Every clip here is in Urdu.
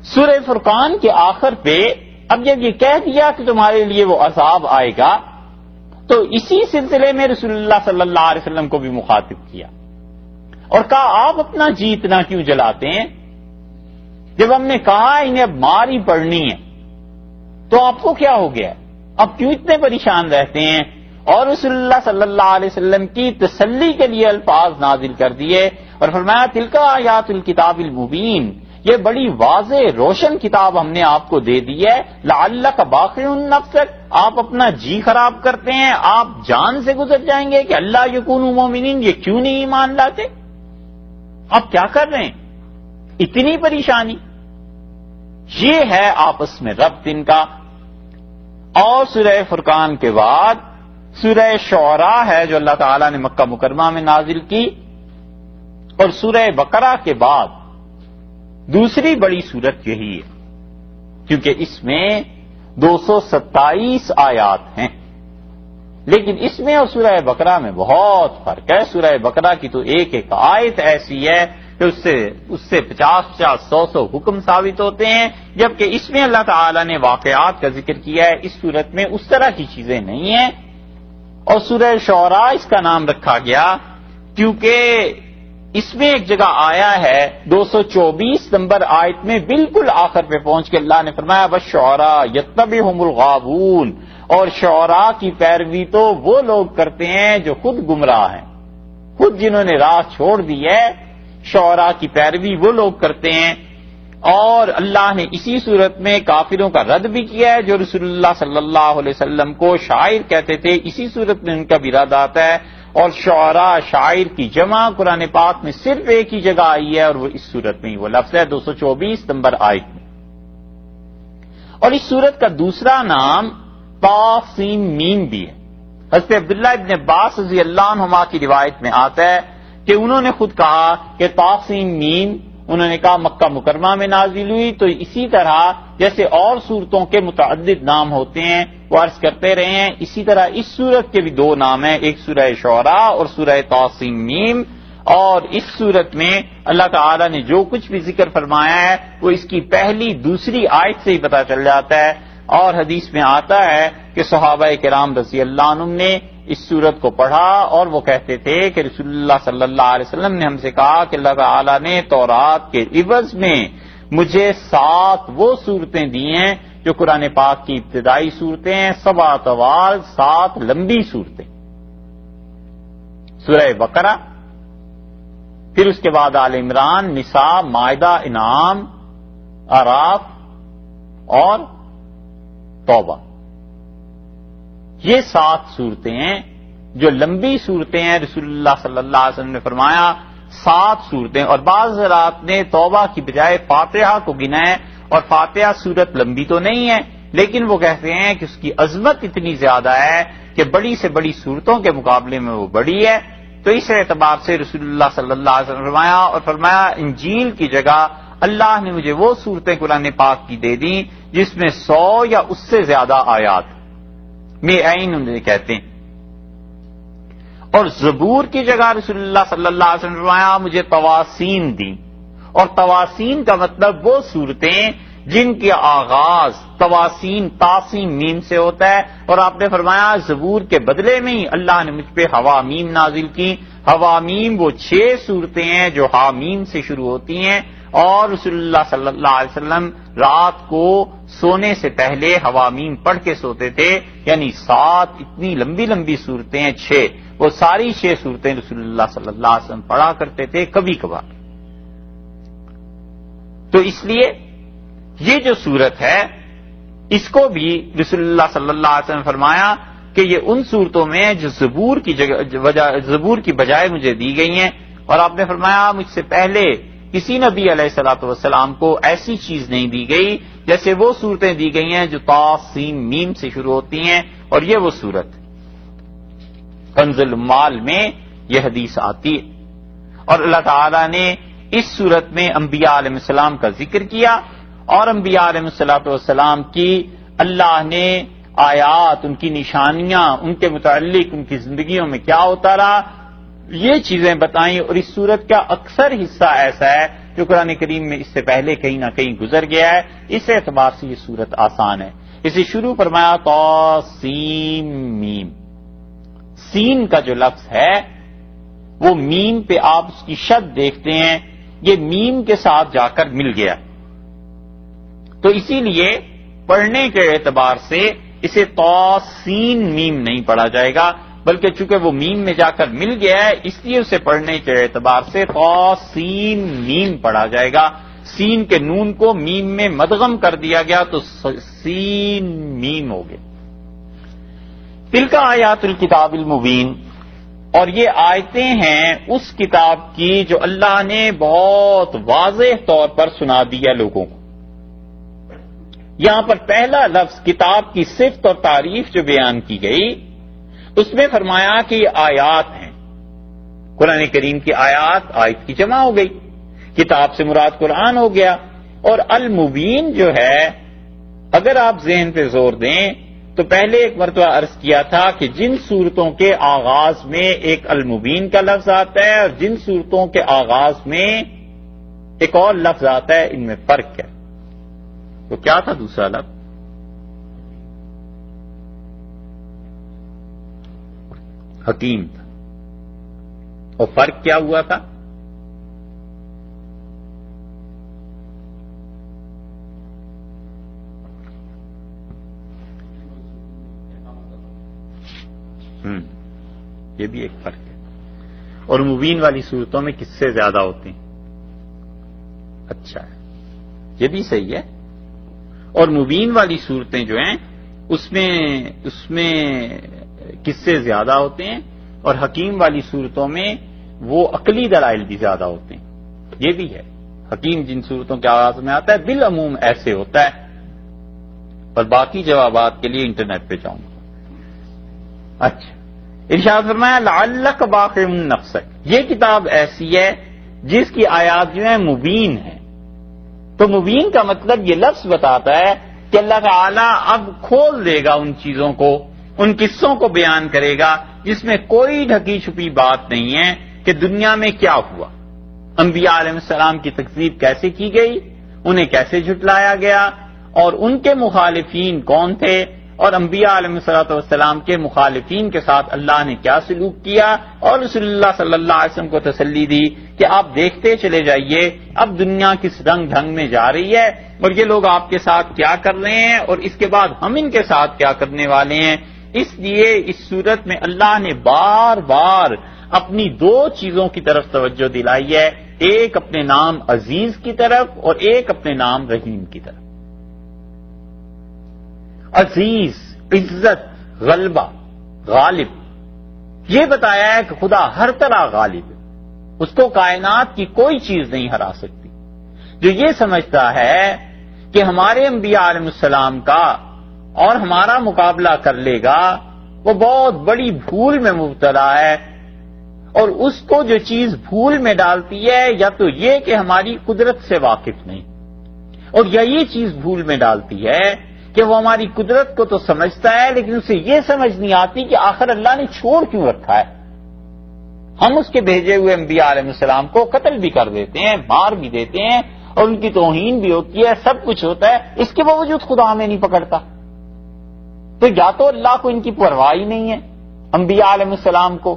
سورہ فرقان کے آخر پہ اب جب یہ کہہ دیا کہ تمہارے لیے وہ عذاب آئے گا، تو اسی سلسلے میں رسول اللہ صلی اللہ علیہ وسلم کو بھی مخاطب کیا اور کہا آپ اپنا جی اتنا کیوں جلاتے ہیں؟ جب ہم نے کہا انہیں اب مار ہی پڑنی ہے تو آپ کو کیا ہو گیا؟ اب کیوں اتنے پریشان رہتے ہیں؟ اور رسول اللہ صلی اللہ علیہ وسلم کی تسلی کے لیے الفاظ نازل کر دیے اور فرمایا تلک آیات الکتاب المبین، یہ بڑی واضح روشن کتاب ہم نے آپ کو دے دی ہے، لعلک باخع نفسک، آپ اپنا جی خراب کرتے ہیں، آپ جان سے گزر جائیں گے کہ اللہ یکونوا مومنین، یہ کیوں نہیں ایمان لاتے؟ آپ کیا کر رہے ہیں؟ اتنی پریشانی، یہ ہے آپس میں ربط ان کا۔ اور سورہ فرقان کے بعد سورہ شعراء ہے جو اللہ تعالیٰ نے مکہ مکرمہ میں نازل کی، اور سورہ بقرہ کے بعد دوسری بڑی سورت یہی ہے، کیونکہ اس میں 227 آیات ہیں، لیکن اس میں اور سورہ بقرہ میں بہت فرق ہے۔ سورہ بقرہ کی تو ایک ایک آیت ایسی ہے کہ اس سے 50 100 حکم ثابت ہوتے ہیں، جبکہ اس میں اللہ تعالیٰ نے واقعات کا ذکر کیا ہے، اس صورت میں اس طرح کی چیزیں نہیں ہیں۔ اور سورہ شعراء اس کا نام رکھا گیا کیونکہ اس میں ایک جگہ آیا ہے 224 نمبر آیت میں بالکل آخر پہ پہنچ کے اللہ نے فرمایا والشعراء یتبعہم الغاوون، اور شعراء کی پیروی تو وہ لوگ کرتے ہیں جو خود گمراہ ہیں، خود جنہوں نے راہ چھوڑ دی ہے، شعراء کی پیروی وہ لوگ کرتے ہیں۔ اور اللہ نے اسی صورت میں کافروں کا رد بھی کیا ہے جو رسول اللہ صلی اللہ علیہ وسلم کو شاعر کہتے تھے، اسی صورت میں ان کا بھی رد آتا ہے۔ اور شعراء شاعر کی جمع قرآن پاک میں صرف ایک ہی جگہ آئی ہے اور وہ اس صورت میں ہی وہ لفظ ہے 224 نمبر آیت میں۔ اور اس صورت کا دوسرا نام طاسیم میم بھی ہے۔ حضرت عبداللہ ابن عباس رضی اللہ عنہما کی روایت میں آتا ہے کہ انہوں نے خود کہا کہ طاسیم میم، انہوں نے کہا مکہ مکرمہ میں نازل ہوئی، تو اسی طرح جیسے اور صورتوں کے متعدد نام ہوتے ہیں وہ عرض کرتے رہے ہیں، اسی طرح اس صورت کے بھی دو نام ہیں، ایک سورہ شعراء اور سورہ طاسیم میم۔ اور اس صورت میں اللہ تعالی نے جو کچھ بھی ذکر فرمایا ہے وہ اس کی پہلی دوسری آیت سے ہی پتہ چل جاتا ہے۔ اور حدیث میں آتا ہے کہ صحابہ کرام رضی اللہ عنہم نے اس صورت کو پڑھا اور وہ کہتے تھے کہ رسول اللہ صلی اللہ علیہ وسلم نے ہم سے کہا کہ اللہ تعالیٰ نے تورات کے عوض میں مجھے 7 وہ صورتیں دی ہیں جو قرآن پاک کی ابتدائی صورتیں ہیں، 7 طوال، 7 لمبی صورتیں، سورہ بقرہ، پھر اس کے بعد آل عمران، نساء، مائدہ، انعام، اعراف اور توبہ۔ یہ 7 صورتیں ہیں جو لمبی صورتیں ہیں، رسول اللہ صلی اللہ علیہ وسلم نے فرمایا 7 صورتیں، اور بعض حضرات نے توبہ کی بجائے فاتحہ کو گنا ہے، اور فاتحہ صورت لمبی تو نہیں ہے لیکن وہ کہتے ہیں کہ اس کی عظمت اتنی زیادہ ہے کہ بڑی سے بڑی صورتوں کے مقابلے میں وہ بڑی ہے، تو اس اعتبار سے رسول اللہ صلی اللہ علیہ وسلم نے فرمایا انجیل کی جگہ اللہ نے مجھے وہ صورتیں قرآن پاک کی دے دیں جس میں 100 یا اس سے زیادہ آیات میں عین انہیں کہتے ہیں۔ اور زبور کی جگہ رسول اللہ صلی اللہ علیہ وسلم نے فرمایا مجھے تواسین دی، اور تواسین کا مطلب وہ صورتیں جن کے آغاز تواسین تاسیم میم سے ہوتا ہے، اور آپ نے فرمایا زبور کے بدلے میں ہی اللہ نے مجھ پہ حوامیم نازل کی۔ حوامیم وہ 6 صورتیں ہیں جو حامیم سے شروع ہوتی ہیں، اور رسول اللہ صلی اللہ علیہ وسلم رات کو سونے سے پہلے حوامیم پڑھ کے سوتے تھے، یعنی 7 اتنی لمبی لمبی صورتیں ہیں، 6 وہ ساری 6 صورتیں رسول اللہ صلی اللہ علیہ وسلم پڑھا کرتے تھے کبھی کبھار۔ تو اس لیے یہ جو صورت ہے اس کو بھی رسول اللہ صلی اللہ علیہ وسلم نے فرمایا کہ یہ ان صورتوں میں جو زبور کی بجائے مجھے دی گئی ہیں، اور آپ نے فرمایا مجھ سے پہلے کسی نبی علیہ الصلوۃ والسلام کو ایسی چیز نہیں دی گئی جیسے وہ صورتیں دی گئی ہیں جو طاسیم میم سے شروع ہوتی ہیں، اور یہ وہ صورت کنز المال میں یہ حدیث آتی ہے۔ اور اللہ تعالی نے اس صورت میں انبیاء علیہ السلام کا ذکر کیا، اور انبیاء علیہ السلام کی اللہ نے آیات، ان کی نشانیاں، ان کے متعلق ان کی زندگیوں میں کیا ہوتا رہا یہ چیزیں بتائیں، اور اس صورت کا اکثر حصہ ایسا ہے جو قرآن کریم میں اس سے پہلے کہیں نہ کہیں گزر گیا ہے. اس اعتبار سے یہ سورت آسان ہے. اسے شروع فرمایا طاسیم میم. سین کا جو لفظ ہے وہ میم پہ آپ اس کی شد دیکھتے ہیں، یہ میم کے ساتھ جا کر مل گیا، تو اسی لیے پڑھنے کے اعتبار سے اسے طاسین میم نہیں پڑھا جائے گا، بلکہ چونکہ وہ میم میں جا کر مل گیا ہے اس لیے اسے پڑھنے کے اعتبار سے طاسین میم پڑھا جائے گا. سین کے نون کو میم میں مدغم کر دیا گیا تو سین میم ہو گیا. تلک آیات الکتاب المبین، اور یہ آیتیں ہیں اس کتاب کی جو اللہ نے بہت واضح طور پر سنا دیا لوگوں کو. یہاں پر پہلا لفظ کتاب کی صفت اور تعریف جو بیان کی گئی اس میں فرمایا کہ یہ آیات ہیں. قرآن کریم کی آیت کی جمع ہو گئی، کتاب سے مراد قرآن ہو گیا. اور المبین جو ہے اگر آپ ذہن پہ زور دیں تو پہلے ایک مرتبہ عرض کیا تھا کہ جن صورتوں کے آغاز میں ایک المبین کا لفظ آتا ہے اور جن صورتوں کے آغاز میں ایک اور لفظ آتا ہے ان میں فرق ہے. تو کیا تھا دوسرا لفظ؟ حکیم تھا. اور فرق کیا ہوا تھا؟ یہ بھی ایک فرق ہے. اور مبین والی صورتوں میں کس سے زیادہ ہوتے ہیں؟ اچھا ہے، یہ بھی صحیح ہے. اور مبین والی صورتیں جو ہیں اس میں کس سے زیادہ ہوتے ہیں، اور حکیم والی صورتوں میں وہ عقلی دلائل بھی زیادہ ہوتے ہیں. یہ بھی ہے. حکیم جن صورتوں کے آغاز میں آتا ہے بالعموم ایسے ہوتا ہے. اور باقی جوابات کے لیے انٹرنیٹ پہ جاؤں گا. اچھا، ارشاد فرمایا لعلک باخع نفسک، یہ کتاب ایسی ہے جس کی آیات جو ہیں مبین ہیں. تو مبین کا مطلب یہ لفظ بتاتا ہے کہ اللہ تعالیٰ اب کھول دے گا ان چیزوں کو، ان قصوں کو بیان کرے گا جس میں کوئی ڈھکی چھپی بات نہیں ہے کہ دنیا میں کیا ہوا، انبیاء علیہ السلام کی تکذیب کیسے کی گئی، انہیں کیسے جھٹلایا گیا، اور ان کے مخالفین کون تھے، اور انبیاء علیہ السلام کے مخالفین کے ساتھ اللہ نے کیا سلوک کیا، اور رسول اللہ صلی اللہ علیہ وسلم کو تسلی دی کہ آپ دیکھتے چلے جائیے اب دنیا کس رنگ ڈھنگ میں جا رہی ہے، اور یہ لوگ آپ کے ساتھ کیا کر رہے ہیں، اور اس کے بعد ہم ان کے ساتھ کیا کرنے والے ہیں. اس لیے اس صورت میں اللہ نے بار بار اپنی دو چیزوں کی طرف توجہ دلائی ہے، ایک اپنے نام عزیز کی طرف اور ایک اپنے نام رحیم کی طرف. عزیز، عزت، غلبہ، غالب، یہ بتایا ہے کہ خدا ہر طرح غالب ہے، اس کو کائنات کی کوئی چیز نہیں ہرا سکتی. جو یہ سمجھتا ہے کہ ہمارے انبیاء علیہ السلام کا اور ہمارا مقابلہ کر لے گا وہ بہت بڑی بھول میں مبتلا ہے. اور اس کو جو چیز بھول میں ڈالتی ہے یا تو یہ کہ ہماری قدرت سے واقف نہیں، اور یا یہ چیز بھول میں ڈالتی ہے کہ وہ ہماری قدرت کو تو سمجھتا ہے لیکن اسے یہ سمجھ نہیں آتی کہ آخر اللہ نے چھوڑ کیوں رکھا ہے. ہم اس کے بھیجے ہوئے انبیاء علیہ السلام کو قتل بھی کر دیتے ہیں، مار بھی دیتے ہیں، اور ان کی توہین بھی ہوتی ہے، سب کچھ ہوتا ہے، اس کے باوجود خدا ہمیں نہیں پکڑتا. تو یا تو اللہ کو ان کی پرواہ ہی نہیں ہے انبیاء علیہ السلام کو،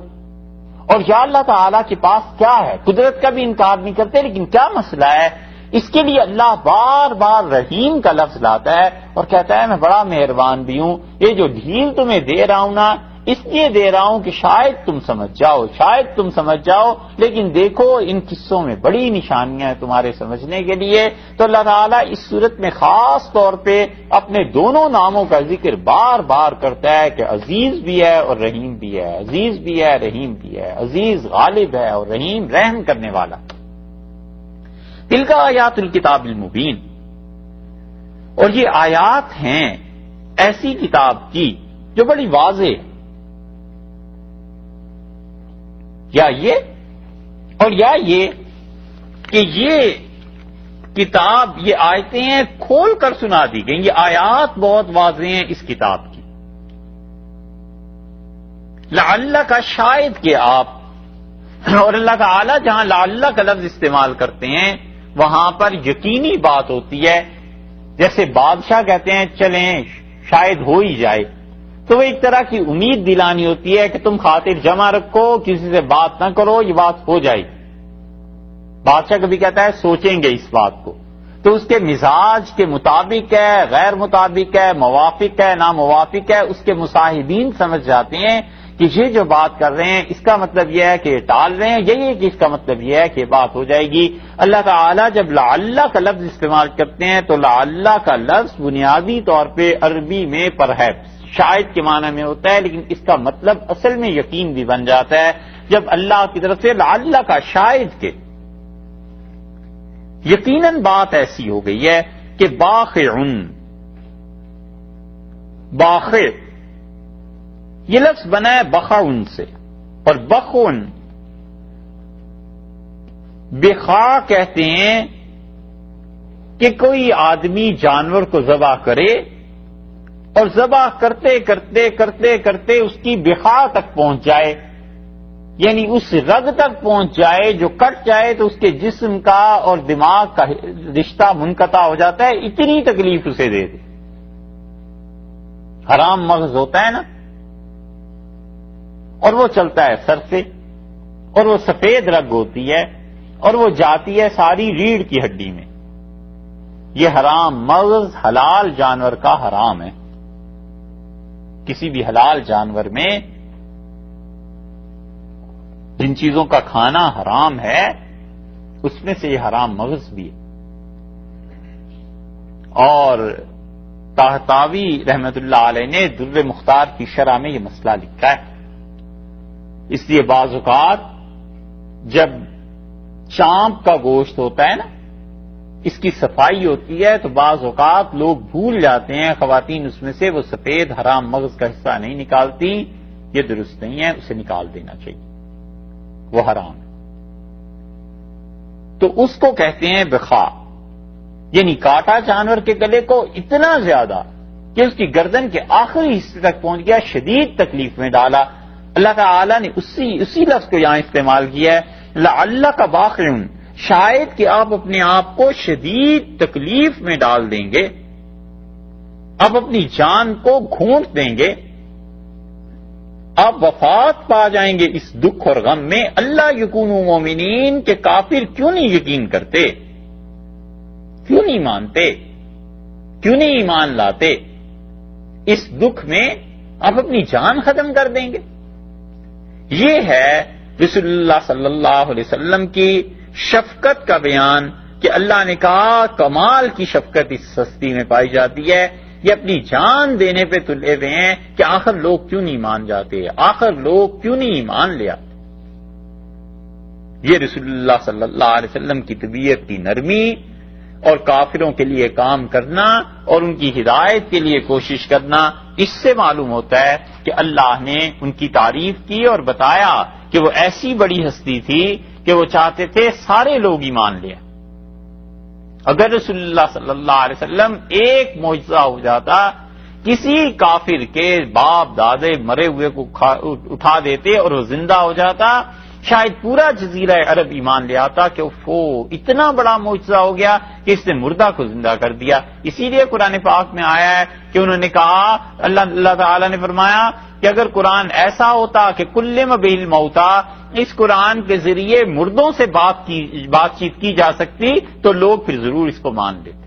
اور یا اللہ تعالیٰ کے پاس کیا ہے، قدرت کا بھی انکار نہیں کرتے، لیکن کیا مسئلہ ہے، اس کے لیے اللہ بار بار رحیم کا لفظ لاتا ہے اور کہتا ہے میں بڑا مہربان بھی ہوں. یہ جو ڈھیل تمہیں دے رہا ہوں نا اس لیے دے رہا ہوں کہ شاید تم سمجھ جاؤ، شاید تم سمجھ جاؤ، لیکن دیکھو ان قصوں میں بڑی نشانیاں ہیں تمہارے سمجھنے کے لیے. تو اللہ تعالیٰ اس صورت میں خاص طور پہ اپنے دونوں ناموں کا ذکر بار بار کرتا ہے کہ عزیز بھی ہے اور رحیم بھی ہے، عزیز بھی ہے رحیم بھی ہے، عزیز غالب ہے اور رحیم رحم کرنے والا. تلک آیات الکتاب المبین، اور یہ آیات ہیں ایسی کتاب کی جو بڑی واضح ہے. یا یہ اور یا یہ کہ یہ کتاب، یہ آیتیں ہیں کھول کر سنا دی گئیں، یہ آیات بہت واضح ہیں اس کتاب کی. لعلہ کا شاید کہ آپ، اور اللہ تعالی جہاں لعلہ کا لفظ استعمال کرتے ہیں وہاں پر یقینی بات ہوتی ہے، جیسے بادشاہ کہتے ہیں چلیں شاید ہو ہی جائے، تو وہ ایک طرح کی امید دلانی ہوتی ہے کہ تم خاطر جمع رکھو، کسی سے بات نہ کرو، یہ بات ہو جائے۔ بادشاہ کبھی کہتا ہے سوچیں گے اس بات کو، تو اس کے مزاج کے مطابق ہے، غیر مطابق ہے، موافق ہے، ناموافق ہے، اس کے مصاحبین سمجھ جاتے ہیں کہ یہ جو بات کر رہے ہیں اس کا مطلب یہ ہے کہ یہ ٹال رہے ہیں، یہی ہے کہ اس کا مطلب یہ ہے کہ بات ہو جائے گی۔ اللہ تعالیٰ جب لعل کا لفظ استعمال کرتے ہیں تو لعل کا لفظ بنیادی طور پہ عربی میں پرہیپس شاید کے معنی میں ہوتا ہے، لیکن اس کا مطلب اصل میں یقین بھی بن جاتا ہے جب اللہ کی طرف سے لعل کا شاید کے یقیناً بات ایسی ہو گئی ہے کہ باخع یہ لفظ بنا ہے بخعن سے، اور بخعن بخا کہتے ہیں کہ کوئی آدمی جانور کو ذبح کرے اور ذبح کرتے کرتے کرتے کرتے اس کی بخا تک پہنچ جائے، یعنی اس رگ تک پہنچ جائے جو کٹ جائے تو اس کے جسم کا اور دماغ کا رشتہ منقطع ہو جاتا ہے، اتنی تکلیف اسے دے دے۔ حرام مغز ہوتا ہے نا، اور وہ چلتا ہے سر سے، اور وہ سفید رگ ہوتی ہے، اور وہ جاتی ہے ساری ریڑھ کی ہڈی میں۔ یہ حرام مغز حلال جانور کا حرام ہے۔ کسی بھی حلال جانور میں جن چیزوں کا کھانا حرام ہے اس میں سے یہ حرام مغز بھی ہے۔ اور طحطاوی رحمت اللہ علیہ نے در مختار کی شرح میں یہ مسئلہ لکھا ہے۔ اس لیے بعض اوقات جب چانپ کا گوشت ہوتا ہے نا، اس کی صفائی ہوتی ہے تو بعض اوقات لوگ بھول جاتے ہیں، خواتین اس میں سے وہ سفید حرام مغز کا حصہ نہیں نکالتی، یہ درست نہیں ہے، اسے نکال دینا چاہیے، وہ حرام ہے۔ تو اس کو کہتے ہیں بخا، یعنی کاٹا جانور کے گلے کو اتنا زیادہ کہ اس کی گردن کے آخری حصے تک پہنچ گیا، شدید تکلیف میں ڈالا۔ اللہ تعالی نے اسی لفظ کو یہاں استعمال کیا ہے، لعل کا باخع، شاید کہ آپ اپنے آپ کو شدید تکلیف میں ڈال دیں گے، آپ اپنی جان کو گھونٹ دیں گے، آپ وفات پا جائیں گے اس دکھ اور غم میں۔ اللہ یکونوا مومنین کہ کافر کیوں نہیں یقین کرتے، کیوں نہیں مانتے، کیوں نہیں ایمان لاتے، اس دکھ میں آپ اپنی جان ختم کر دیں گے۔ یہ ہے رسول اللہ صلی اللہ علیہ وسلم کی شفقت کا بیان کہ اللہ نے کہا کمال کی شفقت اس ہستی میں پائی جاتی ہے، یہ اپنی جان دینے پہ تلے ہوئے ہیں کہ آخر لوگ کیوں نہیں مان جاتے، آخر لوگ کیوں نہیں ایمان لے آتے۔ یہ رسول اللہ صلی اللہ علیہ وسلم کی طبیعت کی نرمی اور کافروں کے لیے کام کرنا اور ان کی ہدایت کے لیے کوشش کرنا، اس سے معلوم ہوتا ہے کہ اللہ نے ان کی تعریف کی اور بتایا کہ وہ ایسی بڑی ہستی تھی کہ وہ چاہتے تھے سارے لوگ ایمان لیں۔ اگر رسول اللہ صلی اللہ علیہ وسلم ایک معجزہ ہو جاتا، کسی کافر کے باپ دادے مرے ہوئے کو اٹھا دیتے اور وہ زندہ ہو جاتا، شاید پورا جزیرہ عرب ایمان لے آتا کہ اتنا بڑا معجزہ ہو گیا کہ اس نے مردہ کو زندہ کر دیا۔ اسی لیے قرآن پاک میں آیا ہے کہ انہوں نے کہا، اللہ تعالی نے فرمایا کہ اگر قرآن ایسا ہوتا کہ کلم بہ الموتیٰ، اس قرآن کے ذریعے مردوں سے بات چیت کی جا سکتی تو لوگ پھر ضرور اس کو مان لیتے۔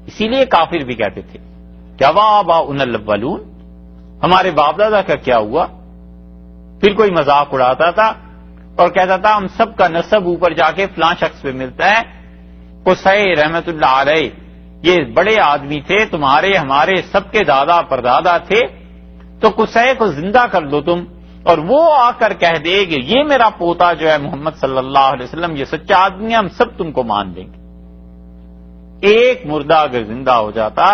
اسی لیے کافر بھی کہتے تھے کیا وآباؤنا الاولون، ہمارے باپ دادا کا کیا ہوا؟ پھر کوئی مذاق اڑاتا تھا اور کہتا تھا ہم سب کا نسب اوپر جا کے فلاں شخص پہ ملتا ہے۔ قصی رحمت اللہ علیہ یہ بڑے آدمی تھے، تمہارے ہمارے سب کے دادا پردادا تھے، تو قصی کو زندہ کر دو تم، اور وہ آ کر کہہ دے کہ یہ میرا پوتا جو ہے محمد صلی اللہ علیہ وسلم یہ سچا آدمی ہے، ہم سب تم کو مان دیں گے۔ ایک مردہ اگر زندہ ہو جاتا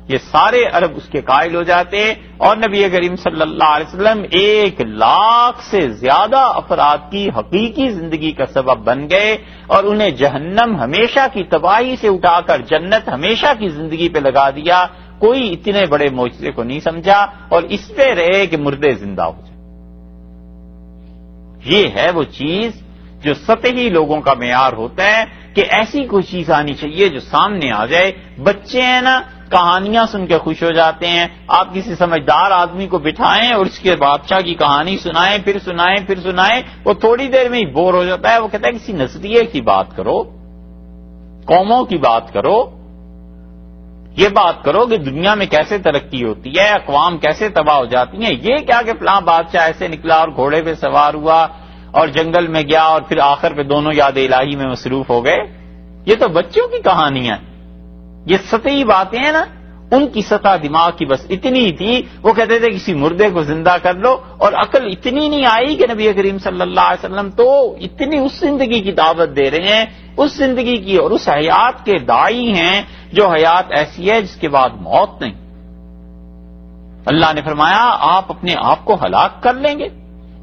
یہ سارے عرب اس کے قائل ہو جاتے، اور نبی کریم صلی اللہ علیہ وسلم 1,00,000 سے زیادہ افراد کی حقیقی زندگی کا سبب بن گئے، اور انہیں جہنم ہمیشہ کی تباہی سے اٹھا کر جنت ہمیشہ کی زندگی پہ لگا دیا۔ کوئی اتنے بڑے معجزے کو نہیں سمجھا اور اس پہ رہے کہ مردے زندہ ہو جائے۔ یہ ہے وہ چیز جو سطحی لوگوں کا معیار ہوتا ہے کہ ایسی کوئی چیز آنی چاہیے جو سامنے آ جائے. بچے ہیں نا, کہانیاں سن کے خوش ہو جاتے ہیں. آپ کسی سمجھدار آدمی کو بٹھائیں اور اس کے بادشاہ کی کہانی سنائیں, پھر سنائیں, وہ تھوڑی دیر میں ہی بور ہو جاتا ہے. وہ کہتا ہے کسی نظریے کی بات کرو, قوموں کی بات کرو, یہ بات کرو کہ دنیا میں کیسے ترقی ہوتی ہے, اقوام کیسے تباہ ہو جاتی ہیں. یہ کیا کہ فلاں بادشاہ ایسے نکلا اور گھوڑے پہ سوار ہوا اور جنگل میں گیا اور پھر آخر پہ دونوں یاد الہی میں مصروف ہو گئے. یہ تو بچوں کی کہانیاں. یہ سطحی باتیں ہیں نا, ان کی سطح دماغ کی بس اتنی تھی. وہ کہتے تھے کسی مردے کو زندہ کر لو, اور عقل اتنی نہیں آئی کہ نبی کریم صلی اللہ علیہ وسلم تو اتنی اس زندگی کی دعوت دے رہے ہیں, اس زندگی کی اور اس حیات کے داعی ہیں جو حیات ایسی ہے جس کے بعد موت نہیں. اللہ نے فرمایا آپ اپنے آپ کو ہلاک کر لیں گے,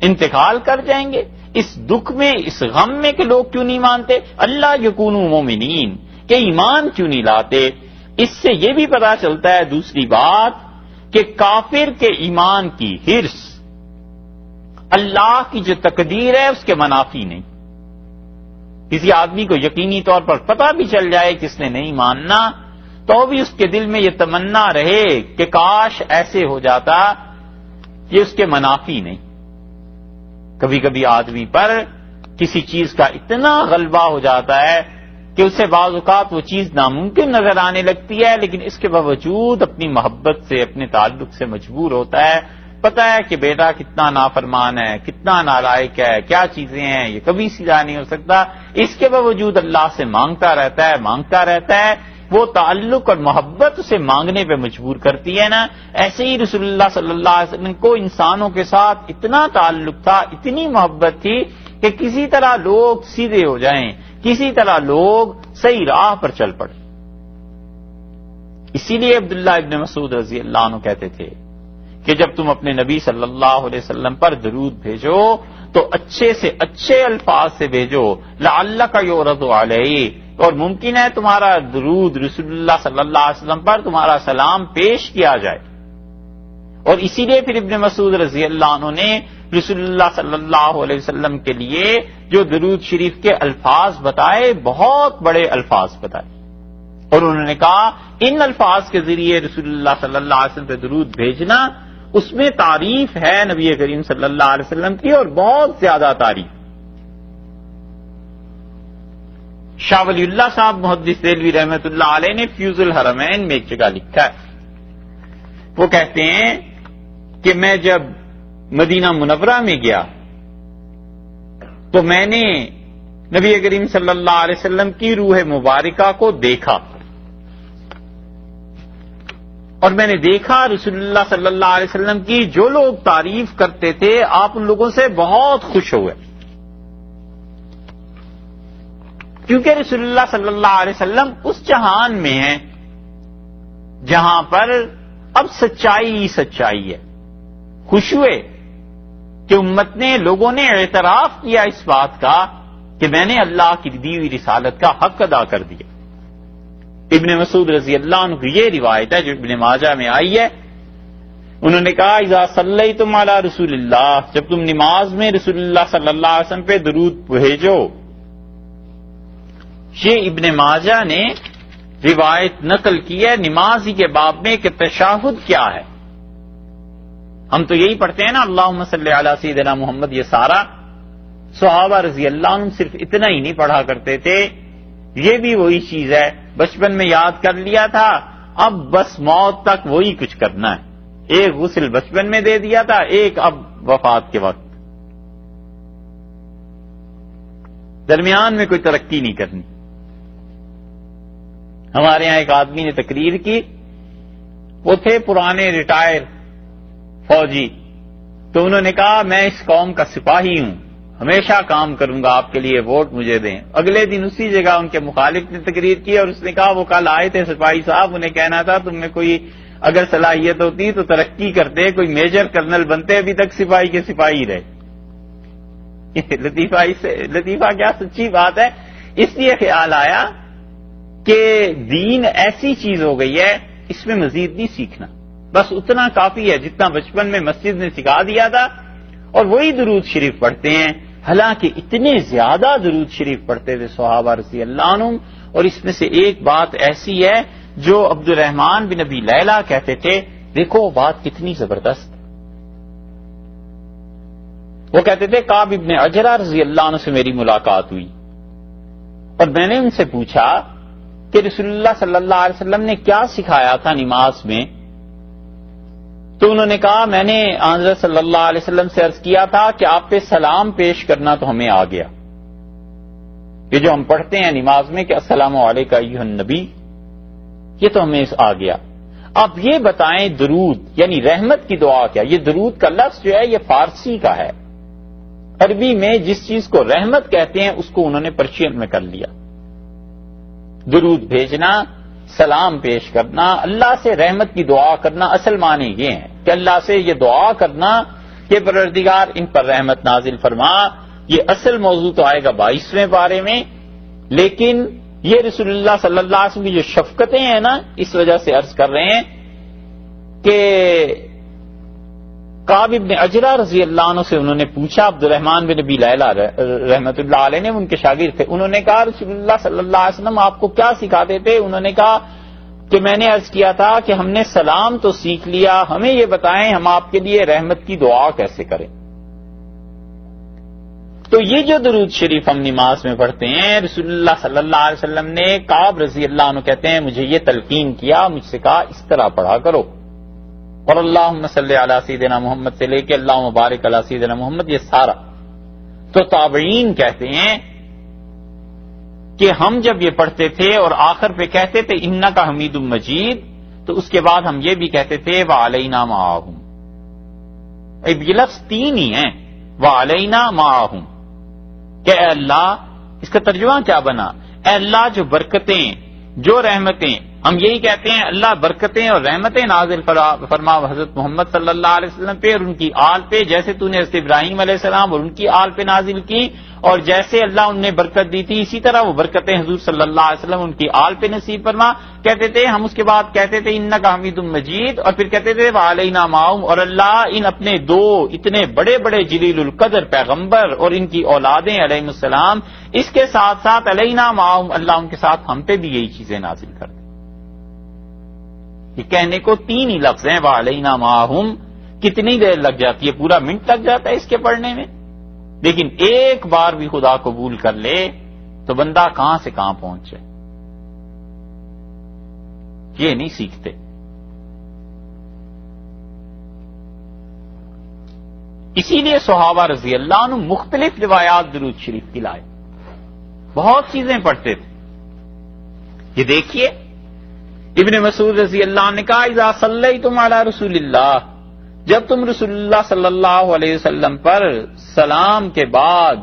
انتقال کر جائیں گے اس دکھ میں, اس غم میں کہ لوگ کیوں نہیں مانتے. اللہ یکونوا مومنین, کہ ایمان کیوں نہیں لاتے. اس سے یہ بھی پتا چلتا ہے دوسری بات کہ کافر کے ایمان کی حرص اللہ کی جو تقدیر ہے اس کے منافی نہیں. کسی آدمی کو یقینی طور پر پتہ بھی چل جائے کہ اس نے نہیں ماننا, تو بھی اس کے دل میں یہ تمنا رہے کہ کاش ایسے ہو جاتا, یہ اس کے منافی نہیں. کبھی کبھی آدمی پر کسی چیز کا اتنا غلبہ ہو جاتا ہے کہ اسے بعض اوقات وہ چیز ناممکن نظر آنے لگتی ہے, لیکن اس کے باوجود اپنی محبت سے, اپنے تعلق سے مجبور ہوتا ہے. پتا ہے کہ بیٹا کتنا نافرمان ہے, کتنا نالائق ہے, کیا چیزیں ہیں, یہ کبھی سیدھا نہیں ہو سکتا. اس کے باوجود اللہ سے مانگتا رہتا ہے. وہ تعلق اور محبت اسے مانگنے پہ مجبور کرتی ہے نا. ایسے ہی رسول اللہ صلی اللہ علیہ وسلم کو انسانوں کے ساتھ اتنا تعلق تھا, اتنی محبت تھی کہ کسی طرح لوگ سیدھے ہو جائیں, کسی طرح لوگ صحیح راہ پر چل پڑے. اسی لیے عبداللہ ابن مسعود رضی اللہ عنہ کہتے تھے کہ جب تم اپنے نبی صلی اللہ علیہ وسلم پر درود بھیجو تو اچھے سے اچھے الفاظ سے بھیجو, لعلک یعرض علیہ, اور ممکن ہے تمہارا درود رسول اللہ صلی اللہ علیہ وسلم پر تمہارا سلام پیش کیا جائے. اور اسی لیے پھر ابن مسعود رضی اللہ عنہ نے رسول اللہ صلی اللہ علیہ وسلم کے لیے جو درود شریف کے الفاظ بتائے, بہت بڑے الفاظ بتائے, اور انہوں نے کہا ان الفاظ کے ذریعے رسول اللہ صلی اللہ علیہ وسلم پہ درود بھیجنا, اس میں تعریف ہے نبی کریم صلی اللہ علیہ وسلم کی, اور بہت زیادہ تعریف. شاہ ولی اللہ صاحب محدث دہلوی رحمۃ اللہ علیہ نے فیوز الحرمین میں ایک جگہ لکھا ہے. وہ کہتے ہیں کہ میں جب مدینہ منورہ میں گیا تو میں نے نبی کریم صلی اللہ علیہ وسلم کی روح مبارکہ کو دیکھا, اور میں نے دیکھا رسول اللہ صلی اللہ علیہ وسلم کی جو لوگ تعریف کرتے تھے آپ ان لوگوں سے بہت خوش ہوئے, کیونکہ رسول اللہ صلی اللہ علیہ وسلم اس جہان میں ہیں جہاں پر اب سچائی ہے. خوش ہوئے کہ امت نے, لوگوں نے اعتراف کیا اس بات کا کہ میں نے اللہ کی دی ہوئی رسالت کا حق ادا کر دیا. ابن مسعود رضی اللہ عنہ کی یہ روایت ہے جو ابن ماجہ میں آئی ہے. انہوں نے کہا اذا صلیتم علی رسول اللہ, جب تم نماز میں رسول اللہ صلی اللہ علیہ وسلم پہ درود بھیجو. یہ ابن ماجہ نے روایت نقل کی ہے نماز ہی کے باب میں کہ تشہد کیا ہے. ہم تو یہی پڑھتے ہیں نا اللہم صلی علی سیدنا محمد, یہ سارا. صحابہ رضی اللہ عنہ صرف اتنا ہی نہیں پڑھا کرتے تھے, یہ بھی وہی چیز ہے, بچپن میں یاد کر لیا تھا, اب بس موت تک وہی کچھ کرنا ہے. ایک غسل بچپن میں دے دیا تھا, ایک اب وفات کے وقت, درمیان میں کوئی ترقی نہیں کرنی. ہمارے یہاں ایک آدمی نے تقریر کی, وہ تھے پرانے ریٹائر فوجی, تو انہوں نے کہا میں اس قوم کا سپاہی ہوں, ہمیشہ کام کروں گا آپ کے لیے, ووٹ مجھے دیں. اگلے دن اسی جگہ ان کے مخالف نے تقریر کی اور اس نے کہا وہ کل آئے تھے سپاہی صاحب, انہیں کہنا تھا تم میں کوئی اگر صلاحیت ہوتی تو ترقی کرتے, کوئی میجر کرنل بنتے, ابھی تک سپاہی کے سپاہی رہے. لطیفہ کیا سچی بات ہے. اس لیے خیال آیا کہ دین ایسی چیز ہو گئی ہے اس میں مزید نہیں سیکھنا, بس اتنا کافی ہے جتنا بچپن میں مسجد نے سکھا دیا تھا, اور وہی درود شریف پڑھتے ہیں. حالانکہ اتنے زیادہ درود شریف پڑھتے تھے صحابہ رضی اللہ عنہم. اور اس میں سے ایک بات ایسی ہے جو عبد الرحمن بن ابی لیلہ کہتے تھے، دیکھو بات کتنی زبردست. وہ کہتے تھے کعب ابن عجرہ رضی اللہ عنہ سے میری ملاقات ہوئی اور میں نے ان سے پوچھا کہ رسول اللہ صلی اللہ علیہ وسلم نے کیا سکھایا تھا نماز میں. تو انہوں نے کہا میں نے حضرت صلی اللہ علیہ وسلم سے عرض کیا تھا کہ آپ پہ سلام پیش کرنا تو ہمیں آ گیا. یہ جو ہم پڑھتے ہیں نماز میں کہ السلام علیکم ایھا النبی، یہ تو ہمیں آ گیا. اب یہ بتائیں درود یعنی رحمت کی دعا کیا؟ یہ درود کا لفظ جو ہے یہ فارسی کا ہے. عربی میں جس چیز کو رحمت کہتے ہیں اس کو انہوں نے پرشین میں کر لیا. درود بھیجنا، سلام پیش کرنا، اللہ سے رحمت کی دعا کرنا، اصل معنی یہ ہے کہ اللہ سے یہ دعا کرنا کہ پروردگار ان پر رحمت نازل فرما. یہ اصل موضوع تو آئے گا 22ویں پارے میں، لیکن یہ رسول اللہ صلی اللہ علیہ وسلم کی جو شفقتیں ہیں نا، اس وجہ سے عرض کر رہے ہیں کہ کعب ابن عجرہ رضی اللہ عنہ سے انہوں نے پوچھا، عبد الرحمن بن ابی لیلہ رحمت اللہ علیہ نے ان کے شاگرد تھے. انہوں نے کہا رسول اللہ صلی اللہ علیہ وسلم آپ کو کیا سکھاتے تھے؟ انہوں نے کہا کہ میں نے عرض کیا تھا کہ ہم نے سلام تو سیکھ لیا، ہمیں یہ بتائیں ہم آپ کے لیے رحمت کی دعا کیسے کریں. تو یہ جو درود شریف ہم نماز میں پڑھتے ہیں، رسول اللہ صلی اللہ علیہ وسلم نے کعب رضی اللہ عنہ کہتے ہیں مجھے یہ تلقین کیا، مجھ سے کہا اس طرح پڑھا کرو. اور اللہم صلی علی سیدنا محمد سے لے کے اللہم بارک علی سیدنا محمد یہ سارا. تو تابعین کہتے ہیں کہ ہم جب یہ پڑھتے تھے اور آخر پہ کہتے تھے انک حمید مجید، تو اس کے بعد ہم یہ بھی کہتے تھے وعلینا معہم. یہ لفظ 3 ہی ہیں، وعلینا معہم، کہ اے اللہ، اس کا ترجمہ کیا بنا؟ اے اللہ جو برکتیں، جو رحمتیں، ہم یہی کہتے ہیں اللہ برکتیں اور رحمتیں نازل فرما حضرت محمد صلی اللہ علیہ وسلم پہ اور ان کی آل پہ، جیسے تو نے حضرت ابراہیم علیہ السلام اور ان کی آل پہ نازل کی، اور جیسے اللہ ان نے برکت دی تھی اسی طرح وہ برکتیں حضور صلی اللہ علیہ وسلم ان کی آل پہ نصیب فرما. کہتے تھے ہم اس کے بعد کہتے تھے انک حمید مجید، اور پھر کہتے تھے وعلینا معہم، اور اللہ ان اپنے 2 اتنے بڑے بڑے جلیل القدر پیغمبر اور ان کی اولادیں علیہم السلام، اس کے ساتھ ساتھ علینا معہم، اللہ ان کے ساتھ ہم پہ بھی یہی چیزیں نازل کر دیں. یہ کہنے کو 3 ہی لفظ ہیں وعلینا معہم. کتنی دیر لگ جاتی ہے؟ پورا منٹ لگ جاتا ہے اس کے پڑھنے میں. لیکن ایک بار بھی خدا قبول کر لے تو بندہ کہاں سے کہاں پہنچ جائے. یہ نہیں سیکھتے. اسی لیے صحابہ رضی اللہ عنہ مختلف روایات درود شریف کی لائے، بہت چیزیں پڑھتے تھے. یہ دیکھیے ابن مسعود رضی اللہ عنہ نے کہا اذا صلیتم علی رسول اللہ، جب تم رسول اللہ صلی اللہ علیہ وسلم پر سلام کے بعد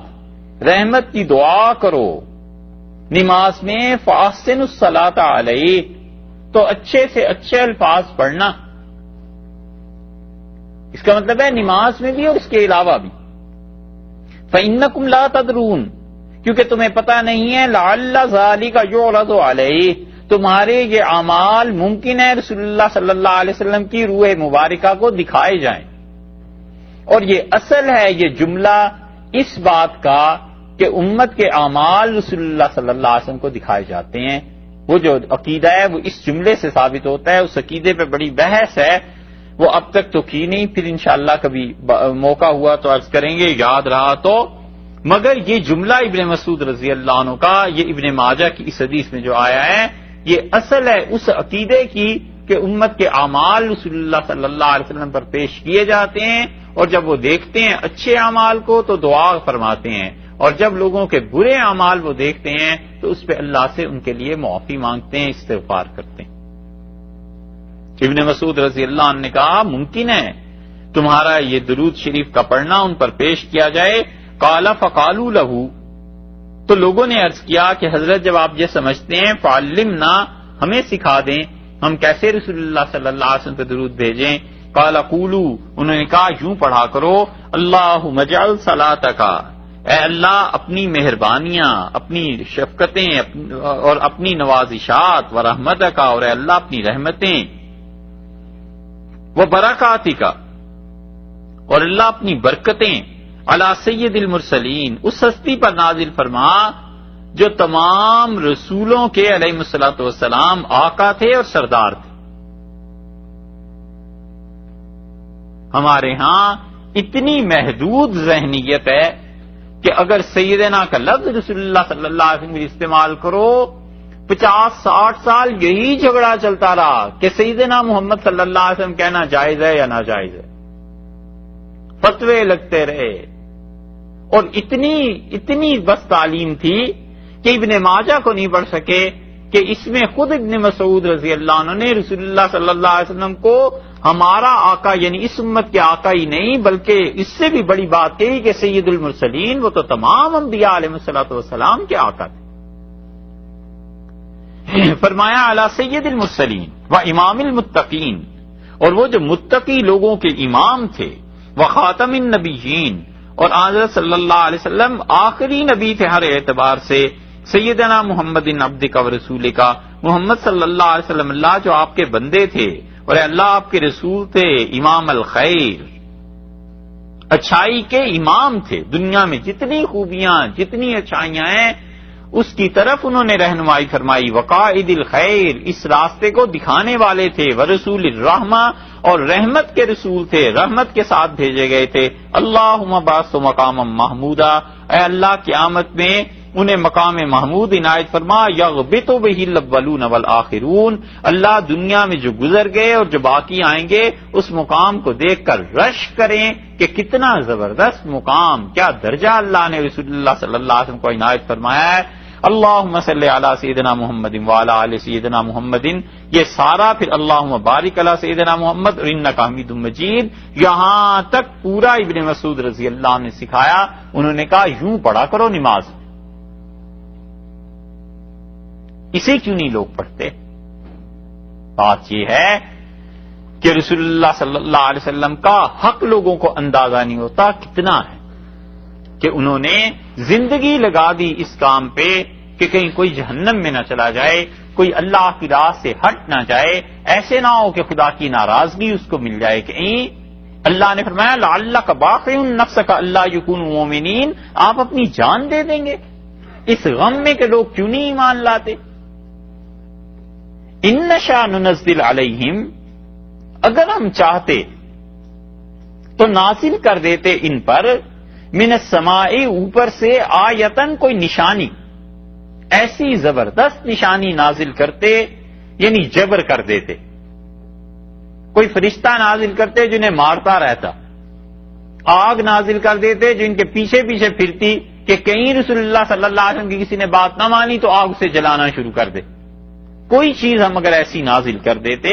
رحمت کی دعا کرو نماز میں، فاحسنوا الصلاۃ علیہ، تو اچھے سے اچھے الفاظ پڑھنا. اس کا مطلب ہے نماز میں بھی اور اس کے علاوہ بھی. فإنکم لا تدرون، کیونکہ تمہیں پتہ نہیں ہے، لعل ذلک یعرض علیہ، تمہارے یہ اعمال ممکن ہے رسول اللہ صلی اللہ علیہ وسلم کی روح مبارکہ کو دکھائے جائیں. اور یہ اصل ہے یہ جملہ اس بات کا کہ امت کے اعمال رسول اللہ صلی اللہ علیہ وسلم کو دکھائے جاتے ہیں. وہ جو عقیدہ ہے وہ اس جملے سے ثابت ہوتا ہے. اس عقیدے پہ بڑی بحث ہے، وہ اب تک تو کی نہیں، پھر انشاءاللہ کبھی موقع ہوا تو عرض کریں گے یاد رہا تو. مگر یہ جملہ ابن مسعود رضی اللہ عنہ کا، یہ ابن ماجہ کی اس حدیث میں جو آیا ہے، یہ اصل ہے اس عقیدے کی کہ امت کے اعمال رسول اللہ صلی اللہ علیہ وسلم پر پیش کیے جاتے ہیں، اور جب وہ دیکھتے ہیں اچھے اعمال کو تو دعا فرماتے ہیں، اور جب لوگوں کے برے اعمال وہ دیکھتے ہیں تو اس پہ اللہ سے ان کے لیے معافی مانگتے ہیں، استغفار کرتے ہیں. ابن مسعود رضی اللہ عنہ نے کہا ممکن ہے تمہارا یہ درود شریف کا پڑھنا ان پر پیش کیا جائے. قال فقالوا له، تو لوگوں نے عرض کیا کہ حضرت جب آپ یہ سمجھتے ہیں فعلمنا، ہمیں سکھا دیں ہم کیسے رسول اللہ صلی اللہ علیہ وسلم پہ درود بھیجیں. قال قولوا، انہوں نے کہا یوں پڑھا کرو، اللہم اجعل صلاتک، اے اللہ اپنی مہربانیاں، اپنی شفقتیں اور اپنی نوازشات، ورحمتک، اور اے اللہ اپنی رحمتیں، وبرکاتک، اور اللہ اپنی برکتیں، علی سید المرسلین، اس ہستی پر نازل فرما جو تمام رسولوں کے علیہ الصلوۃ والسلام آقا تھے اور سردار تھے۔ ہمارے ہاں اتنی محدود ذہنیت ہے کہ اگر سیدنا کا لفظ رسول اللہ صلی اللہ علیہ وسلم استعمال کرو 50-60 سال یہی جھگڑا چلتا رہا کہ سیدنا محمد صلی اللہ علیہ وسلم کہنا جائز ہے یا ناجائز ہے، فتوے لگتے رہے، اور اتنی بس تعلیم تھی کہ ابن ماجہ کو نہیں پڑھ سکے کہ اس میں خود ابن مسعود رضی اللہ عنہ نے رسول اللہ صلی اللہ علیہ وسلم کو ہمارا آقا یعنی اس امت کے آقا ہی نہیں بلکہ اس سے بھی بڑی بات کہی کہ سید المرسلین، وہ تو تمام انبیاء علیہ الصلوۃ والسلام کے آقا تھے۔ فرمایا علی سید المرسلین و امام المتقین، اور وہ جو متقی لوگوں کے امام تھے، و خاتم النبیین، اور حضرت صلی اللہ علیہ وسلم آخری نبی تھے ہر اعتبار سے، سیدنا محمد عبدک و رسولک، محمد صلی اللہ علیہ وسلم اللہ جو آپ کے بندے تھے اور اللہ آپ کے رسول تھے، امام الخیر، اچھائی کے امام تھے، دنیا میں جتنی خوبیاں جتنی اچھائیاں ہیں اس کی طرف انہوں نے رہنمائی فرمائی، وقائد الخیر، اس راستے کو دکھانے والے تھے، ورسول الرحمہ، اور رحمت کے رسول تھے، رحمت کے ساتھ بھیجے گئے تھے۔ اللہم باسط مقاما محمودا، اے اللہ قیامت میں انہیں مقام محمود عنایت فرما، یغبط بہ الاولون والآخرون، اللہ دنیا میں جو گزر گئے اور جو باقی آئیں گے اس مقام کو دیکھ کر رش کریں کہ کتنا زبردست مقام، کیا درجہ اللہ نے رسول اللہ صلی اللہ علیہ وسلم کو عنایت فرمایا ہے۔ اللہم صلی علی سیدنا محمد وعلی آل سیدنا محمد، یہ سارا پھر اللہم بارک علی سیدنا محمد اور انک حمید مجید، یہاں تک پورا ابن مسعود رضی اللہ عنہ نے سکھایا۔ انہوں نے کہا یوں پڑھا کرو نماز، اسے کیوں نہیں لوگ پڑھتے؟ بات یہ ہے کہ رسول اللہ صلی اللہ علیہ وسلم کا حق لوگوں کو اندازہ نہیں ہوتا کتنا ہے، کہ انہوں نے زندگی لگا دی اس کام پہ کہ کہیں کوئی جہنم میں نہ چلا جائے، کوئی اللہ کی راہ سے ہٹ نہ جائے، ایسے نہ ہو کہ خدا کی ناراضگی اس کو مل جائے۔ کہ اللہ نے فرمایا لعلک باخع نفسک الا یکونوا مؤمنین، آپ اپنی جان دے دیں گے اس غم میں کہ لوگ کیوں نہیں ایمان لاتے۔ ان نشاء ننزل علیہم، اگر ہم چاہتے تو نازل کر دیتے ان پر، من السماء، اوپر سے، آیتن، کوئی نشانی، ایسی زبردست نشانی نازل کرتے، یعنی جبر کر دیتے، کوئی فرشتہ نازل کرتے جنہیں مارتا رہتا، آگ نازل کر دیتے جو ان کے پیچھے پیچھے پھرتی کہ کہیں رسول اللہ صلی اللہ علیہ وسلم کی کسی نے بات نہ مانی تو آگ سے جلانا شروع کر دے، کوئی چیز ہم اگر ایسی نازل کر دیتے،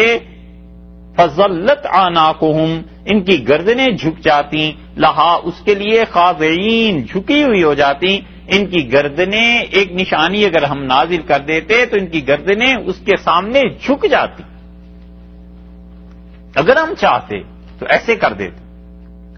فَظَلَّتْ أَعْنَاقُهُمْ، ان کی گردنیں جھک جاتی، لہا، اس کے لیے، خاضعین، جھکی ہوئی ہو جاتی، ان کی گردنیں، ایک نشانی اگر ہم نازل کر دیتے تو ان کی گردنیں اس کے سامنے جھک جاتی۔ اگر ہم چاہتے تو ایسے کر دیتے۔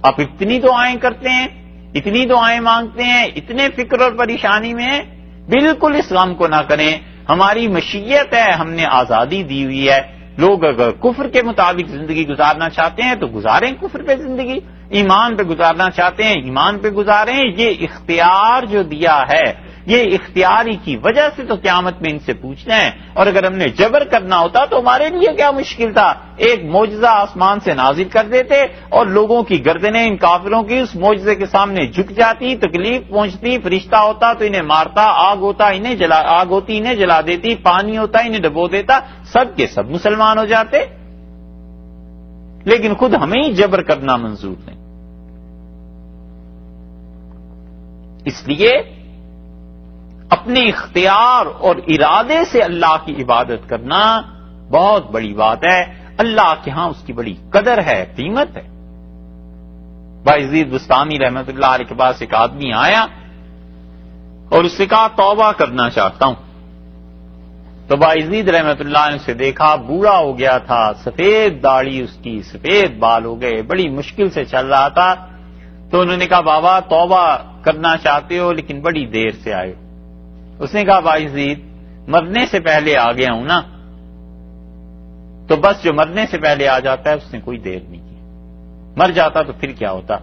آپ اتنی دعائیں کرتے ہیں، اتنی دعائیں مانگتے ہیں، اتنے فکر اور پریشانی میں، بالکل اس غم کو نہ کریں، ہماری مشیت ہے، ہم نے آزادی دی ہوئی ہے، لوگ اگر کفر کے مطابق زندگی گزارنا چاہتے ہیں تو گزاریں کفر پہ زندگی، ایمان پہ گزارنا چاہتے ہیں ایمان پہ گزاریں، یہ اختیار جو دیا ہے، یہ اختیاری کی وجہ سے تو قیامت میں ان سے پوچھنا ہے، اور اگر ہم نے جبر کرنا ہوتا تو ہمارے لیے کیا مشکل تھا، ایک معجزہ آسمان سے نازل کر دیتے اور لوگوں کی گردنیں ان کافروں کی اس معجزے کے سامنے جھک جاتی، تکلیف پہنچتی، فرشتہ ہوتا تو انہیں مارتا، آگ ہوتی انہیں جلا دیتی، پانی ہوتا انہیں ڈبو دیتا، سب کے سب مسلمان ہو جاتے، لیکن خود ہمیں ہی جبر کرنا منظور نہیں۔ اس لیے اپنے اختیار اور ارادے سے اللہ کی عبادت کرنا بہت بڑی بات ہے، اللہ کے ہاں اس کی بڑی قدر ہے، قیمت ہے۔ بایزید بستامی رحمۃ اللہ علیہ کے پاس ایک آدمی آیا اور اس سے کہا توبہ کرنا چاہتا ہوں، تو بایزید رحمۃ اللہ نے اسے دیکھا، بوڑھا ہو گیا تھا، سفید داڑھی اس کی، سفید بال ہو گئے، بڑی مشکل سے چل رہا تھا، تو انہوں نے کہا بابا توبہ کرنا چاہتے ہو لیکن بڑی دیر سے آئے ہو۔ اس نے کہا بایزید مرنے سے پہلے آ گیا ہوں نا، تو بس جو مرنے سے پہلے آ جاتا ہے اس نے کوئی دیر نہیں کی، مر جاتا تو پھر کیا ہوتا۔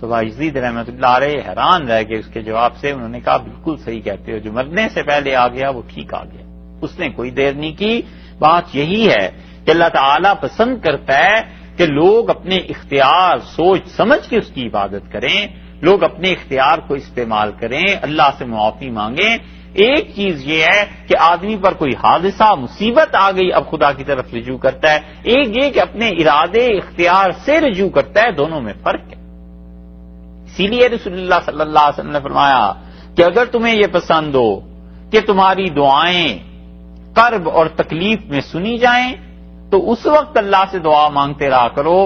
تو باجزید رحمۃ اللہ علیہ حیران رہ گئے اس کے جواب سے. انہوں نے کہا بالکل صحیح کہتے ہو، جو مرنے سے پہلے آ گیا وہ ٹھیک آ گیا. اس نے کوئی دیر نہیں کی. بات یہی ہے کہ اللہ تعالیٰ پسند کرتا ہے کہ لوگ اپنے اختیار سوچ سمجھ کے اس کی عبادت کریں، لوگ اپنے اختیار کو استعمال کریں، اللہ سے معافی مانگیں. ایک چیز یہ ہے کہ آدمی پر کوئی حادثہ مصیبت آ گئی اب خدا کی طرف رجوع کرتا ہے، ایک یہ کہ اپنے ارادے اختیار سے رجوع کرتا ہے، دونوں میں فرق ہے. اسی لیے رسول اللہ صلی اللہ علیہ وسلم نے فرمایا کہ اگر تمہیں یہ پسند ہو کہ تمہاری دعائیں کرب اور تکلیف میں سنی جائیں تو اس وقت اللہ سے دعا مانگتے رہا کرو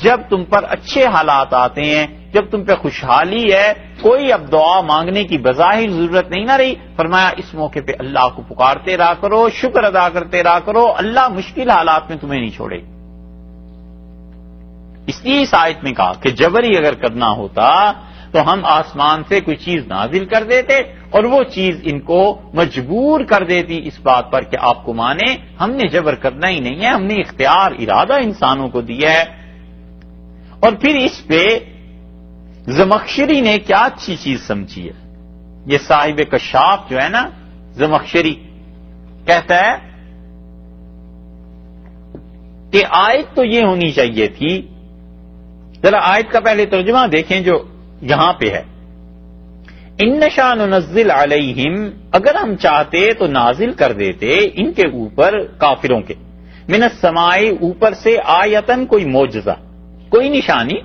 جب تم پر اچھے حالات آتے ہیں، جب تم پہ خوشحالی ہے، کوئی اب دعا مانگنے کی بظاہر ضرورت نہیں نہ رہی. فرمایا اس موقع پہ اللہ کو پکارتے رہا کرو، شکر ادا کرتے رہا کرو، اللہ مشکل حالات میں تمہیں نہیں چھوڑے. اس لیے اس آیت میں کہا کہ جبری اگر کرنا ہوتا تو ہم آسمان سے کوئی چیز نازل کر دیتے اور وہ چیز ان کو مجبور کر دیتی اس بات پر کہ آپ کو مانیں. ہم نے جبر کرنا ہی نہیں ہے، ہم نے اختیار ارادہ انسانوں کو دیا ہے. اور پھر اس پہ زمخشری نے کیا اچھی چیز سمجھی ہے. یہ صاحب کشاف جو ہے نا زمخشری کہتا ہے کہ آیت تو یہ ہونی چاہیے تھی. ذرا آیت کا پہلے ترجمہ دیکھیں جو یہاں پہ ہے. ان نشاء ننزل علیہم، اگر ہم چاہتے تو نازل کر دیتے ان کے اوپر کافروں کے، من السماء اوپر سے آیتن کوئی معجزہ، کوئی نشانی،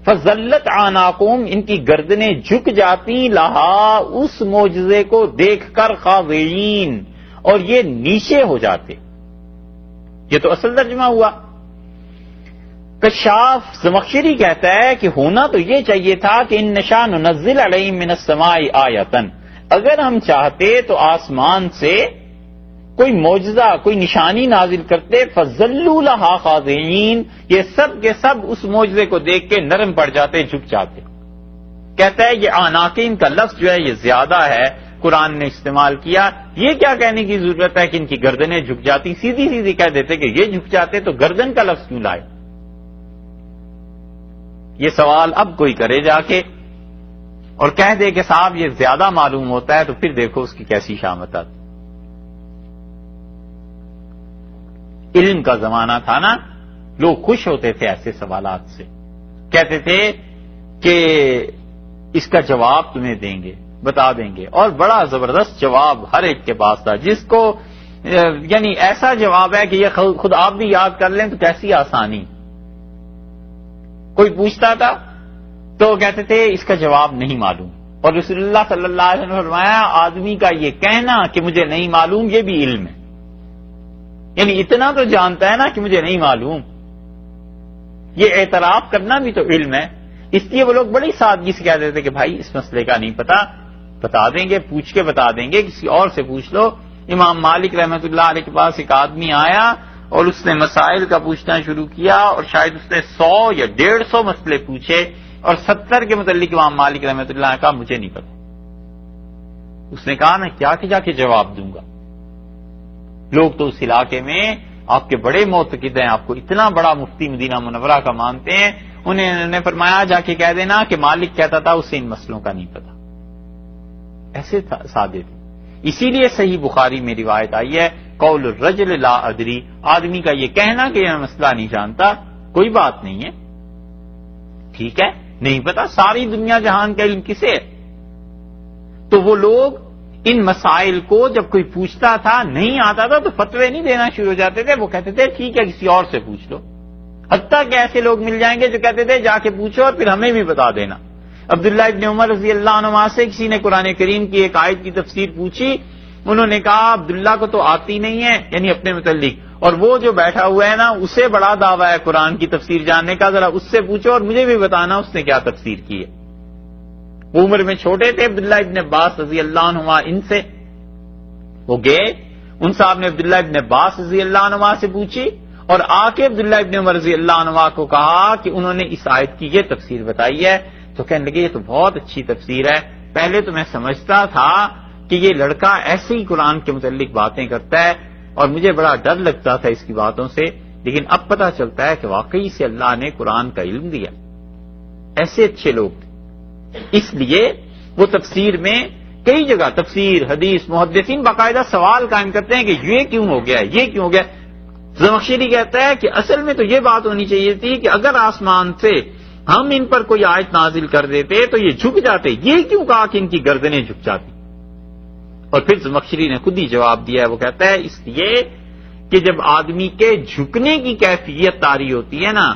فزلت اعناقہم ان کی گردنیں جھک جاتی، لہا اس معجزے کو دیکھ کر خاضعین اور یہ نیچے ہو جاتے. یہ تو اصل ترجمہ ہوا. کشاف زمخشری کہتا ہے کہ ہونا تو یہ چاہیے تھا کہ ان نشاء ننزل علیہم من السماء آیتن، اگر ہم چاہتے تو آسمان سے کوئی معجزہ کوئی نشانی نازل کرتے، فذلوا لہا خاضعین یہ سب کے سب اس معجزے کو دیکھ کے نرم پڑ جاتے، جھک جاتے. کہتا ہے یہ آناقین کا لفظ جو ہے یہ زیادہ ہے قرآن نے استعمال کیا. یہ کیا کہنے کی ضرورت ہے کہ ان کی گردنیں جھک جاتی، سیدھی سیدھی کہہ دیتے کہ یہ جھک جاتے، تو گردن کا لفظ کیوں لائے؟ یہ سوال اب کوئی کرے جا کے اور کہہ دے کہ صاحب یہ زیادہ معلوم ہوتا ہے، تو پھر دیکھو اس کی کیسی شامت آتی. علم کا زمانہ تھا نا، لوگ خوش ہوتے تھے ایسے سوالات سے، کہتے تھے کہ اس کا جواب تمہیں دیں گے، بتا دیں گے. اور بڑا زبردست جواب ہر ایک کے پاس تھا، جس کو یعنی ایسا جواب ہے کہ یہ خود آپ بھی یاد کر لیں تو کیسی آسانی. کوئی پوچھتا تھا تو کہتے تھے اس کا جواب نہیں معلوم، اور رسول اللہ صلی اللہ علیہ وسلم نے فرمایا آدمی کا یہ کہنا کہ مجھے نہیں معلوم یہ بھی علم ہے. یعنی اتنا تو جانتا ہے نا کہ مجھے نہیں معلوم، یہ اعتراف کرنا بھی تو علم ہے. اس لیے وہ لوگ بڑی سادگی سے کہہ دیتے کہ بھائی اس مسئلے کا نہیں پتا، بتا دیں گے، پوچھ کے بتا دیں گے، کسی اور سے پوچھ لو. امام مالک رحمۃ اللہ علیہ کے پاس ایک آدمی آیا اور اس نے مسائل کا پوچھنا شروع کیا، اور شاید اس نے 100 یا 150 مسئلے پوچھے، اور 70 کے متعلق امام مالک رحمۃ اللہ نے کہا مجھے نہیں پتا. اس نے کہا میں کیا کہ جا کے جواب دوں گا. لوگ تو اس علاقے میں آپ کے بڑے معتقد ہیں، آپ کو اتنا بڑا مفتی مدینہ منورہ کا مانتے ہیں، انہوں نے فرمایا جا کے کہہ دینا کہ مالک کہتا تھا اسے ان مسئلوں کا نہیں پتا. ایسے سادے تھے. اسی لیے صحیح بخاری میں روایت آئی ہے قول الرجل لا ادری، آدمی کا یہ کہنا کہ یہ مسئلہ نہیں جانتا کوئی بات نہیں ہے، ٹھیک ہے نہیں پتا. ساری دنیا جہان کا علم کسے ہے؟ تو وہ لوگ ان مسائل کو جب کوئی پوچھتا تھا نہیں آتا تھا تو فتوے نہیں دینا شروع ہو جاتے تھے، وہ کہتے تھے ٹھیک ہے کسی اور سے پوچھ لو. حتیٰ کہ ایسے لوگ مل جائیں گے جو کہتے تھے جا کے پوچھو اور پھر ہمیں بھی بتا دینا. عبداللہ ابن عمر رضی اللہ عنہ سے کسی نے قرآن کریم کی ایک آیت کی تفسیر پوچھی، انہوں نے کہا عبداللہ کو تو آتی نہیں ہے، یعنی اپنے متعلق، اور وہ جو بیٹھا ہوا ہے نا اسے بڑا دعویٰ ہے قرآن کی تفسیر جاننے کا، ذرا اس سے پوچھو اور مجھے بھی بتانا اس نے کیا تفسیر کی ہے. وہ عمر میں چھوٹے تھے عبداللہ ابن عباس رضی اللہ عنہ، ان سے وہ گئے، ان صاحب نے عبداللہ ابن عباس رضی اللہ عنہ سے پوچھی اور آ کے عبداللہ ابن عمر رضی اللہ عنہ کو کہا کہ انہوں نے اس آیت کی یہ تفسیر بتائی ہے. تو کہنے لگے یہ تو بہت اچھی تفسیر ہے، پہلے تو میں سمجھتا تھا کہ یہ لڑکا ایسے ہی قرآن کے متعلق باتیں کرتا ہے اور مجھے بڑا ڈر لگتا تھا اس کی باتوں سے، لیکن اب پتہ چلتا ہے کہ واقعی سے اللہ نے قرآن کا علم دیا. ایسے اچھے لوگ تھے. اس لیے وہ تفسیر میں کئی جگہ تفسیر حدیث محدثین باقاعدہ سوال قائم کرتے ہیں کہ یہ کیوں ہو گیا، یہ کیوں ہو گیا. زمخشری کہتا ہے کہ اصل میں تو یہ بات ہونی چاہیے تھی کہ اگر آسمان سے ہم ان پر کوئی آیت نازل کر دیتے تو یہ جھک جاتے. یہ کیوں کہا کہ ان کی گردنیں جھک جاتی؟ اور پھر زمخشری نے خود ہی جواب دیا ہے. وہ کہتا ہے اس لیے کہ جب آدمی کے جھکنے کی کیفیت طاری ہوتی ہے نا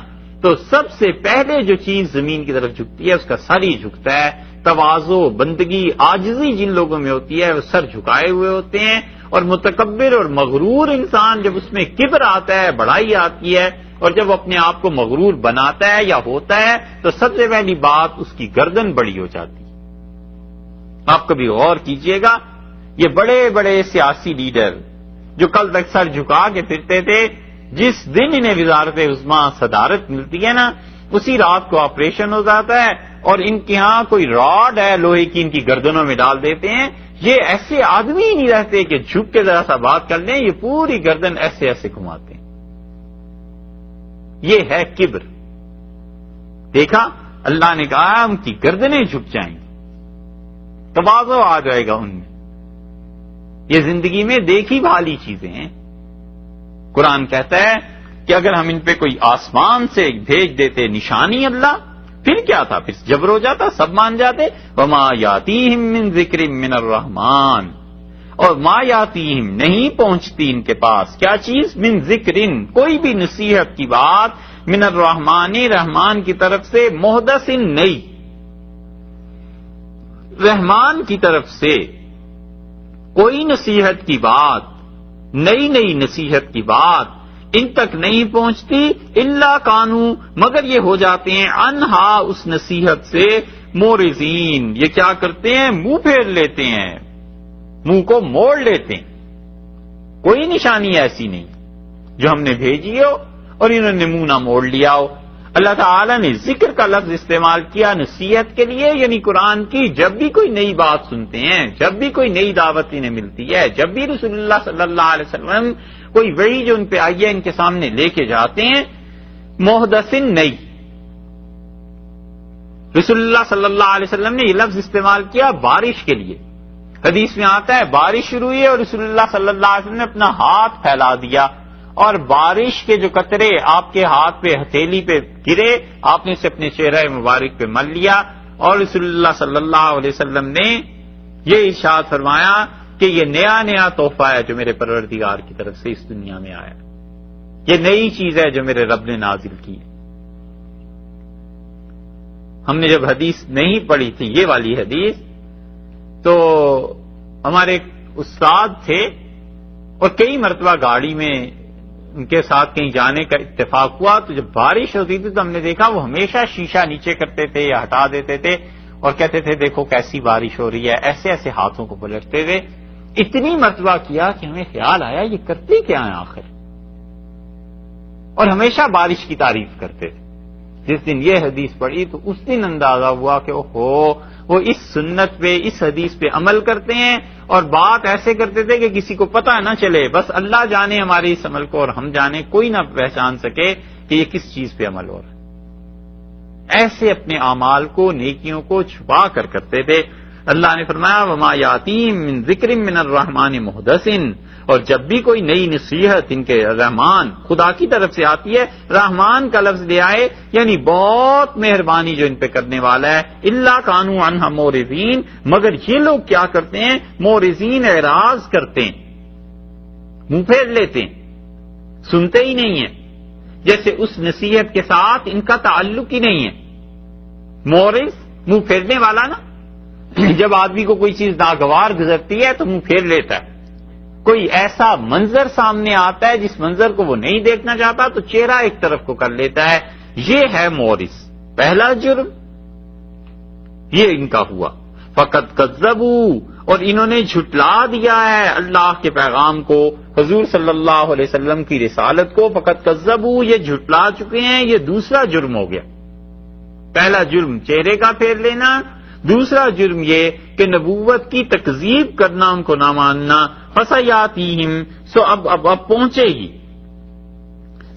تو سب سے پہلے جو چیز زمین کی طرف جھکتی ہے اس کا سر ہی جھکتا ہے. تواضع، بندگی، عاجزی جن لوگوں میں ہوتی ہے وہ سر جھکائے ہوئے ہوتے ہیں. اور متکبر اور مغرور انسان جب اس میں کبر آتا ہے، بڑائی آتی ہے، اور جب وہ اپنے آپ کو مغرور بناتا ہے یا ہوتا ہے تو سب سے پہلی بات اس کی گردن بڑی ہو جاتی ہے. آپ کبھی غور کیجئے گا، یہ بڑے بڑے سیاسی لیڈر جو کل تک سر جھکا کے پھرتے تھے، جس دن انہیں وزارت عظمیٰ صدارت ملتی ہے نا اسی رات کو آپریشن ہو جاتا ہے اور ان کے ہاں کوئی راڈ ہے لوہے کی ان کی گردنوں میں ڈال دیتے ہیں. یہ ایسے آدمی ہی نہیں رہتے کہ جھک کے ذرا سا بات کر لیں، یہ پوری گردن ایسے ایسے گھماتے ہیں. یہ ہے کبر. دیکھا اللہ نے کہا ان کی گردنیں جھک جائیں گی، تواضع آ جائے گا ان میں. یہ زندگی میں دیکھی بھالی چیزیں ہیں. قرآن کہتا ہے کہ اگر ہم ان پہ کوئی آسمان سے بھیج دیتے نشانی اللہ، پھر کیا تھا؟ پھر جبر ہو جاتا، سب مان جاتے. وما یاتیہم من ذکر من الرحمن، اور ما یاتیہم نہیں پہنچتی ان کے پاس کیا چیز؟ من ذکرن کوئی بھی نصیحت کی بات، من الرحمن رحمان کی طرف سے، محدث نئی، رحمان کی طرف سے کوئی نصیحت کی بات، نئی نئی نصیحت کی بات ان تک نہیں پہنچتی. الا کانو مگر یہ ہو جاتے ہیں انہا اس نصیحت سے مورزین، یہ کیا کرتے ہیں؟ منہ پھیر لیتے ہیں، منہ کو موڑ لیتے ہیں. کوئی نشانی ایسی نہیں جو ہم نے بھیجی ہو اور انہوں نے منہ نہ موڑ لیا ہو. اللہ تعالیٰ نے ذکر کا لفظ استعمال کیا نصیحت کے لیے، یعنی قرآن کی جب بھی کوئی نئی بات سنتے ہیں، جب بھی کوئی نئی دعوت انہیں ملتی ہے، جب بھی رسول اللہ صلی اللہ علیہ وسلم کوئی وحی جو ان پہ آئی ہے ان کے سامنے لے کے جاتے ہیں، محدثن نئی. رسول اللہ صلی اللہ علیہ وسلم نے یہ لفظ استعمال کیا بارش کے لیے. حدیث میں آتا ہے بارش شروع ہوئی اور رسول اللہ صلی اللہ علیہ وسلم نے اپنا ہاتھ پھیلا دیا اور بارش کے جو قطرے آپ کے ہاتھ پہ ہتھیلی پہ گرے، آپ نے اسے اپنے چہرہ مبارک پہ مل لیا. اور رسول اللہ صلی اللہ علیہ وسلم نے یہ ارشاد فرمایا کہ یہ نیا نیا تحفہ ہے جو میرے پروردگار کی طرف سے اس دنیا میں آیا، یہ نئی چیز ہے جو میرے رب نے نازل کی. ہم نے جب حدیث نہیں پڑھی تھی یہ والی حدیث تو ہمارے ایک استاد تھے اور کئی مرتبہ گاڑی میں ان کے ساتھ کہیں جانے کا اتفاق ہوا تو جب بارش ہوتی تھی تو ہم نے دیکھا وہ ہمیشہ شیشہ نیچے کرتے تھے یا ہٹا دیتے تھے اور کہتے تھے دیکھو کیسی بارش ہو رہی ہے، ایسے ایسے ہاتھوں کو پلٹتے تھے. اتنی مرتبہ کیا کہ ہمیں خیال آیا یہ کرتے کیا ہیں آخر، اور ہمیشہ بارش کی تعریف کرتے تھے. جس دن یہ حدیث پڑھی تو اس دن اندازہ ہوا کہ اوہو وہ اس سنت پہ اس حدیث پہ عمل کرتے ہیں اور بات ایسے کرتے تھے کہ کسی کو پتہ نہ چلے، بس اللہ جانے ہمارے اس عمل کو اور ہم جانے، کوئی نہ پہچان سکے کہ یہ کس چیز پہ عمل ہو رہا ہے. ایسے اپنے اعمال کو، نیکیوں کو چھپا کر کرتے تھے. اللہ نے فرمایا وما یاتیم من ذکر من الرحمن محدث، اور جب بھی کوئی نئی نصیحت ان کے رحمان خدا کی طرف سے آتی ہے، رحمان کا لفظ لے آئے یعنی بہت مہربانی جو ان پہ کرنے والا ہے. الا کانوا عنہا مورزین، مگر یہ لوگ کیا کرتے ہیں؟ مورزین، اعراض کرتے ہیں، منہ پھیر لیتے ہیں، سنتے ہی نہیں ہیں، جیسے اس نصیحت کے ساتھ ان کا تعلق ہی نہیں ہے. مورز منہ پھیرنے والا نا، جب آدمی کو کوئی چیز ناگوار گزرتی ہے تو منہ پھیر لیتا ہے. کوئی ایسا منظر سامنے آتا ہے جس منظر کو وہ نہیں دیکھنا چاہتا تو چہرہ ایک طرف کو کر لیتا ہے. یہ ہے مورث. پہلا جرم یہ ان کا ہوا. فقط کذبوا، اور انہوں نے جھٹلا دیا ہے اللہ کے پیغام کو، حضور صلی اللہ علیہ وسلم کی رسالت کو. فقط کذبوا، یہ جھٹلا چکے ہیں. یہ دوسرا جرم ہو گیا. پہلا جرم چہرے کا پھیر لینا، دوسرا جرم یہ کہ نبوت کی تکذیب کرنا، ان کو نہ ماننا. فسیاتیہم، سو اب پہنچے گی.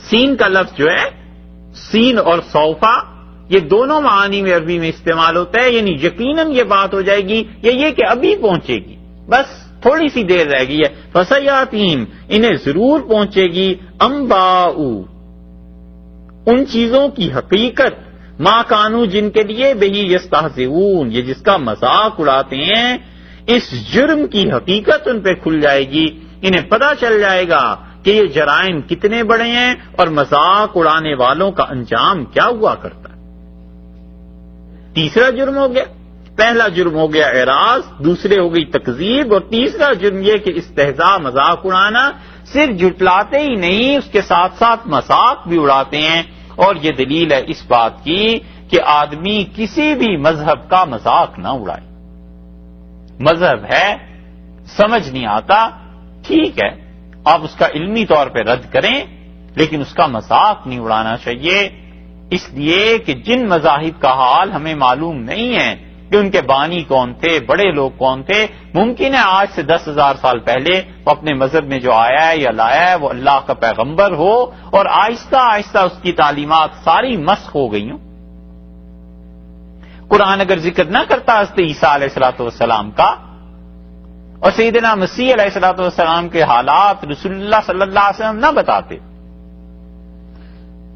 سین کا لفظ جو ہے، سین اور صوفہ یہ دونوں معانی میں عربی میں استعمال ہوتا ہے، یعنی یقیناً یہ بات ہو جائے گی یا یہ کہ ابھی پہنچے گی، بس تھوڑی سی دیر رہ گئی ہے. فسیاتیم، انہیں ضرور پہنچے گی، انباء، ان چیزوں کی حقیقت، ما کانو، جن کے لیے بہی یستہزئون، یہ جس کا مذاق اڑاتے ہیں، اس جرم کی حقیقت ان پہ کھل جائے گی. انہیں پتہ چل جائے گا کہ یہ جرائم کتنے بڑے ہیں اور مذاق اڑانے والوں کا انجام کیا ہوا کرتا ہے. تیسرا جرم ہو گیا، پہلا جرم ہو گیا اعراض، دوسرے ہو گئی تکذیب، اور تیسرا جرم یہ کہ استہزاء، مذاق اڑانا. صرف جھٹلاتے ہی نہیں، اس کے ساتھ ساتھ مذاق بھی اڑاتے ہیں. اور یہ دلیل ہے اس بات کی کہ آدمی کسی بھی مذہب کا مذاق نہ اڑائے. مذہب ہے، سمجھ نہیں آتا، ٹھیک ہے، آپ اس کا علمی طور پہ رد کریں، لیکن اس کا مذاق نہیں اڑانا چاہیے. اس لیے کہ جن مذاہب کا حال ہمیں معلوم نہیں ہے کہ ان کے بانی کون تھے، بڑے لوگ کون تھے. ممکن ہے آج سے 10,000 سال پہلے وہ اپنے مذہب میں جو آیا ہے یا لایا ہے وہ اللہ کا پیغمبر ہو، اور آہستہ آہستہ اس کی تعلیمات ساری مسخ ہو گئی ہوں. قرآن اگر ذکر نہ کرتا حضرت عیسیٰ علیہ الصلوۃ والسلام کا اور سیدنا مسیح علیہ الصلوۃ والسلام کے حالات رسول اللہ صلی اللہ علیہ وسلم نہ بتاتے،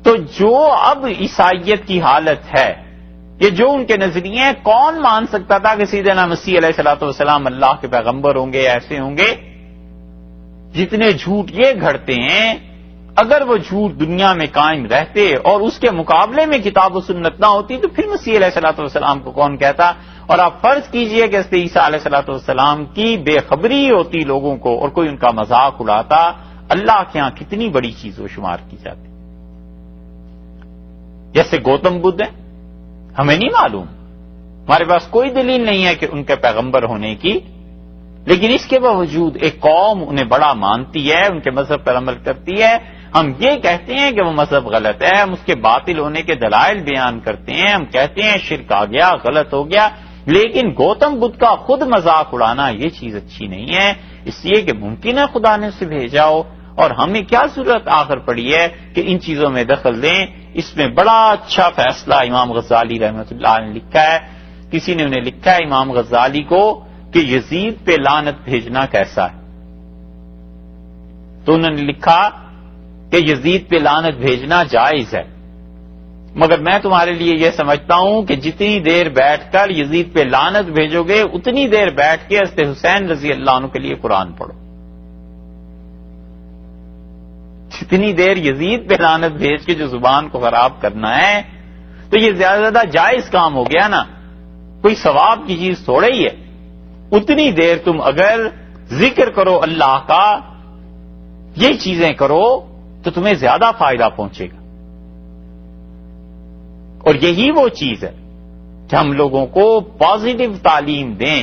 تو جو اب عیسائیت کی حالت ہے، یہ جو ان کے نظریے ہیں، کون مان سکتا تھا کہ سیدنا مسیح علیہ الصلوۃ والسلام اللہ کے پیغمبر ہوں گے، ایسے ہوں گے؟ جتنے جھوٹ یہ گھڑتے ہیں، اگر وہ جھوٹ دنیا میں قائم رہتے اور اس کے مقابلے میں کتاب و سنت نہ ہوتی تو پھر مسیح علیہ الصلوۃ والسلام کو کون کہتا؟ اور آپ فرض کیجئے کہ حضرت عیسیٰ علیہ الصلوۃ والسلام کی بے خبری ہوتی لوگوں کو اور کوئی ان کا مذاق اڑاتا، اللہ کے ہاں کتنی بڑی چیز وہ شمار کی جاتی. جیسے گوتم بدھ ہیں، ہمیں نہیں معلوم، ہمارے پاس کوئی دلیل نہیں ہے کہ ان کے پیغمبر ہونے کی، لیکن اس کے باوجود ایک قوم انہیں بڑا مانتی ہے، ان کے مذہب پر عمل کرتی ہے. ہم یہ کہتے ہیں کہ وہ مذہب غلط ہے، ہم اس کے باطل ہونے کے دلائل بیان کرتے ہیں، ہم کہتے ہیں شرک آ گیا، غلط ہو گیا، لیکن گوتم بدھ کا خود مذاق اڑانا یہ چیز اچھی نہیں ہے. اس لیے کہ ممکن ہے خدا نے اسے بھیجا ہو، اور ہمیں کیا ضرورت آخر پڑی ہے کہ ان چیزوں میں دخل دیں. اس میں بڑا اچھا فیصلہ امام غزالی رحمۃ اللہ نے لکھا ہے. کسی نے انہیں لکھا ہے امام غزالی کو کہ یزید پہ لعنت بھیجنا کیسا ہے، تو انہوں نے لکھا کہ یزید پہ لعنت بھیجنا جائز ہے، مگر میں تمہارے لیے یہ سمجھتا ہوں کہ جتنی دیر بیٹھ کر یزید پہ لعنت بھیجو گے اتنی دیر بیٹھ کے حضرت حسین رضی اللہ عنہ کے لیے قرآن پڑھو. جتنی دیر یزید پہ لعنت بھیج کے جو زبان کو خراب کرنا ہے، تو یہ زیادہ جائز کام ہو گیا نا، کوئی ثواب کی چیز تھوڑا ہی ہے. اتنی دیر تم اگر ذکر کرو اللہ کا، یہ چیزیں کرو تو تمہیں زیادہ فائدہ پہنچے گا. اور یہی وہ چیز ہے کہ ہم لوگوں کو پازیٹو تعلیم دیں،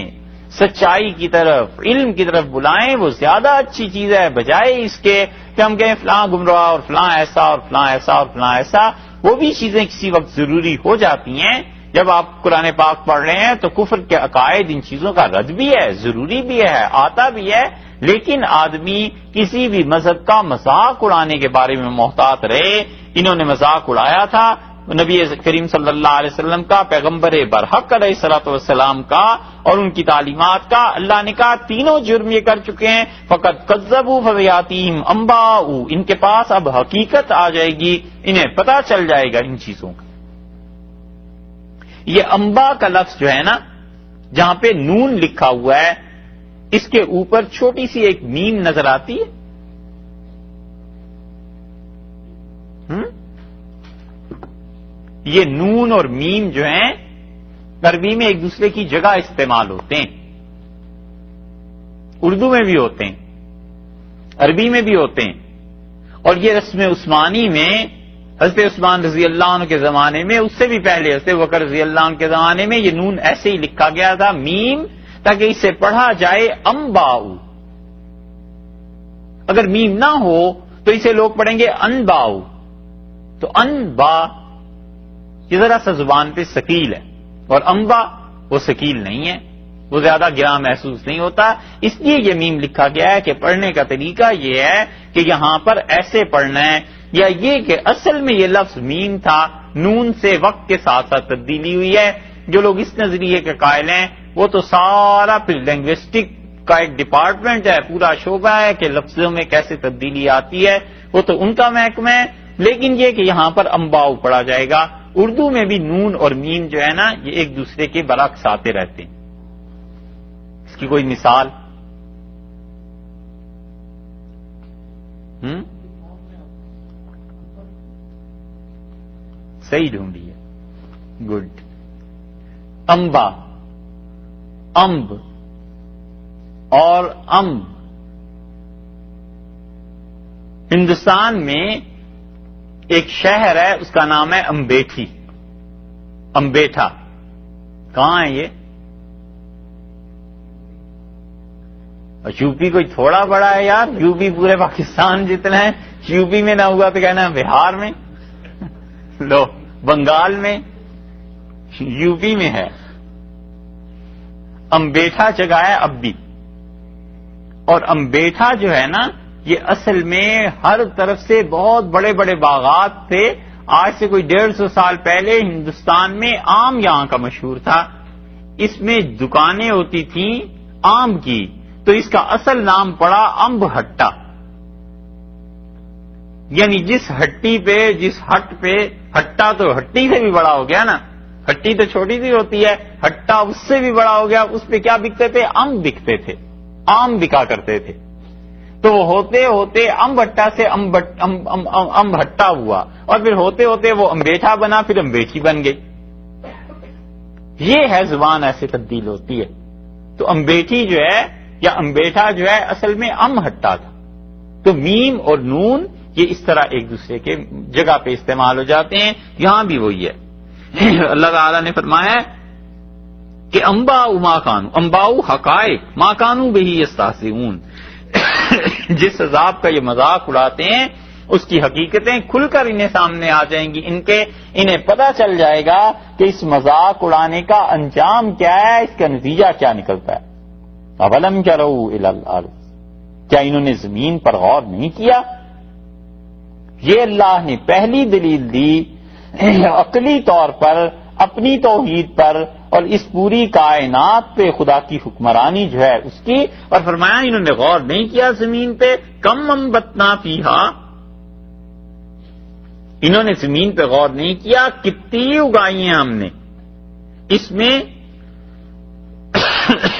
سچائی کی طرف، علم کی طرف بلائیں. وہ زیادہ اچھی چیز ہے بجائے اس کے کہ ہم کہیں فلاں گمراہ اور فلاں ایسا اور فلاں ایسا اور فلاں ایسا. وہ بھی چیزیں کسی وقت ضروری ہو جاتی ہیں. جب آپ قرآن پاک پڑھ رہے ہیں تو کفر کے عقائد، ان چیزوں کا رد بھی ہے، ضروری بھی ہے، آتا بھی ہے، لیکن آدمی کسی بھی مذہب کا مذاق اڑانے کے بارے میں محتاط رہے. انہوں نے مذاق اڑایا تھا نبی کریم صلی اللہ علیہ وسلم کا، پیغمبر برحق علیہ الصلوۃ والسلام کا اور ان کی تعلیمات کا. اللہ نے کہا تینوں جرم یہ کر چکے ہیں. فقط کذبوا فسیاتیہم انباء، ان کے پاس اب حقیقت آ جائے گی، انہیں پتہ چل جائے گا ان چیزوں کا. یہ انباء کا لفظ جو ہے نا، جہاں پہ نون لکھا ہوا ہے، اس کے اوپر چھوٹی سی ایک میم نظر آتی ہے. یہ نون اور میم جو ہیں عربی میں ایک دوسرے کی جگہ استعمال ہوتے ہیں. اردو میں بھی ہوتے ہیں، عربی میں بھی ہوتے ہیں. اور یہ رسم عثمانی میں حضرت عثمان رضی اللہ عنہ کے زمانے میں، اس سے بھی پہلے حضرت بکر رضی اللہ عنہ کے زمانے میں، یہ نون ایسے ہی لکھا گیا تھا میم، تاکہ اسے پڑھا جائے انباء. اگر میم نہ ہو تو اسے لوگ پڑھیں گے انباء. تو انباء یہ ذرا سا زبان پہ ثقیل ہے، اور انباء وہ ثقیل نہیں ہے، وہ زیادہ گراں محسوس نہیں ہوتا. اس لیے یہ میم لکھا گیا ہے کہ پڑھنے کا طریقہ یہ ہے کہ یہاں پر ایسے پڑھنا ہے، یا یہ کہ اصل میں یہ لفظ میم تھا، نون سے وقت کے ساتھ ساتھ تبدیلی ہوئی ہے. جو لوگ اس نظریے کے قائل ہیں وہ تو سارا پھر لینگوسٹک کا ایک ڈپارٹمنٹ ہے, پورا شعبہ ہے کہ لفظوں میں کیسے تبدیلی آتی ہے, وہ تو ان کا محکمہ ہے. لیکن یہ کہ یہاں پر انباء پڑھا جائے گا. اردو میں بھی نون اور میم جو ہے نا یہ ایک دوسرے کے برعکس آتے رہتے ہیں. اس کی کوئی مثال؟ صحیح ڈھونڈی ہے, گڈ. انبا, امب اور امب. ہندوستان میں ایک شہر ہے اس کا نام ہے امبیٹھی, امبیٹھا. کہاں ہے یہ؟ یو پی کوئی تھوڑا بڑا ہے یار, یو پی پورے پاکستان جتنا ہے. یو پی میں نہ ہوا تو کہنا ہے بہار میں, لو بنگال میں, یو پی میں ہے. امبیٹھا جگہ ہے اب بھی. اور امبیٹھا جو ہے نا یہ اصل میں ہر طرف سے بہت بڑے بڑے باغات تھے. آج سے کوئی 150 سال پہلے ہندوستان میں آم یہاں کا مشہور تھا. اس میں دکانیں ہوتی تھیں آم کی, تو اس کا اصل نام پڑا امب ہٹا. یعنی جس ہٹی پہ, جس ہٹ پہ, ہٹا تو ہٹی سے بھی بڑا ہو گیا نا, ہٹی تو چھوٹی سی ہوتی ہے, ہٹا اس سے بھی بڑا ہو گیا. اس پہ کیا بکتے تھے؟ امب بکتے تھے, آم بکا کرتے تھے. تو وہ ہوتے ہوتے امب ہٹا سے امب ہٹا ہوا, اور پھر ہوتے ہوتے وہ امبیٹھا بنا, پھر امبیٹھی بن گئی. یہ ہے زبان ایسے تبدیل ہوتی ہے. تو امبیٹھی جو ہے یا امبیٹھا جو ہے اصل میں ام ہٹا تھا. تو میم اور نون یہ اس طرح ایک دوسرے کے جگہ پہ استعمال ہو جاتے ہیں. یہاں بھی وہی ہے. اللہ تعالیٰ نے فرمایا کہ انباء ما کانوا, انباء حقائق, ما کانوا بہ یستہزئون. جس عذاب کا یہ مذاق اڑاتے ہیں اس کی حقیقتیں کھل کر انہیں سامنے آ جائیں گی. انہیں پتہ چل جائے گا کہ اس مذاق اڑانے کا انجام کیا ہے, اس کا نتیجہ کیا نکلتا ہے. اولم یروا الی الارض, کیا انہوں نے زمین پر غور نہیں کیا؟ یہ اللہ نے پہلی دلیل دی عقلی طور پر اپنی توحید پر اور اس پوری کائنات پہ خدا کی حکمرانی جو ہے اس کی, اور فرمایا انہوں نے غور نہیں کیا زمین پہ. کم انبتنا فیہا, انہوں نے زمین پہ غور نہیں کیا کتنی اگائی ہیں ہم نے اس میں.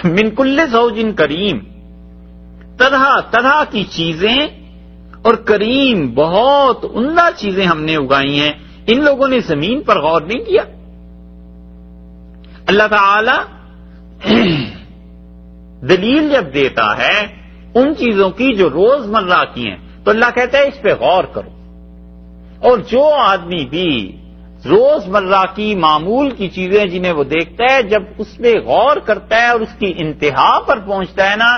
من کل زوج کریم, طرح طرح کی چیزیں اور کریم بہت عمدہ چیزیں ہم نے اگائی ہیں. ان لوگوں نے زمین پر غور نہیں کیا. اللہ تعالی دلیل جب دیتا ہے ان چیزوں کی جو روز مرہ کی ہیں تو اللہ کہتا ہے اس پہ غور کرو. اور جو آدمی بھی روز مرہ کی معمول کی چیزیں جنہیں وہ دیکھتا ہے, جب اس پہ غور کرتا ہے اور اس کی انتہا پر پہنچتا ہے نا,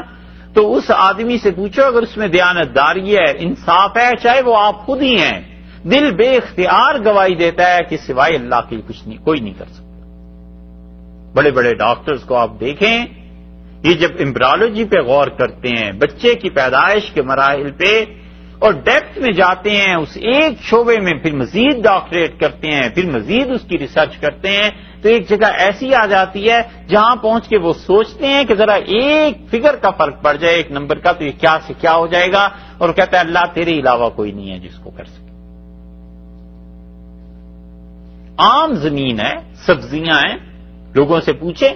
تو اس آدمی سے پوچھو اگر اس میں دیانتداری ہے, انصاف ہے, چاہے وہ آپ خود ہی ہیں, دل بے اختیار گواہی دیتا ہے کہ سوائے اللہ کے کچھ نہیں, کوئی نہیں کر سکتا. بڑے بڑے ڈاکٹرز کو آپ دیکھیں, یہ جب ایمبریولوجی پہ غور کرتے ہیں, بچے کی پیدائش کے مراحل پہ, اور ڈیپتھ میں جاتے ہیں اس ایک شعبے میں, پھر مزید ڈاکٹریٹ کرتے ہیں, پھر مزید اس کی ریسرچ کرتے ہیں, تو ایک جگہ ایسی آ جاتی ہے جہاں پہنچ کے وہ سوچتے ہیں کہ ذرا ایک فگر کا فرق پڑ جائے, ایک نمبر کا, تو یہ کیا سے کیا ہو جائے گا. اور کہتا ہے اللہ تیرے علاوہ کوئی نہیں ہے جس کو کر سکے. عام زمین ہے, سبزیاں ہیں, لوگوں سے پوچھیں,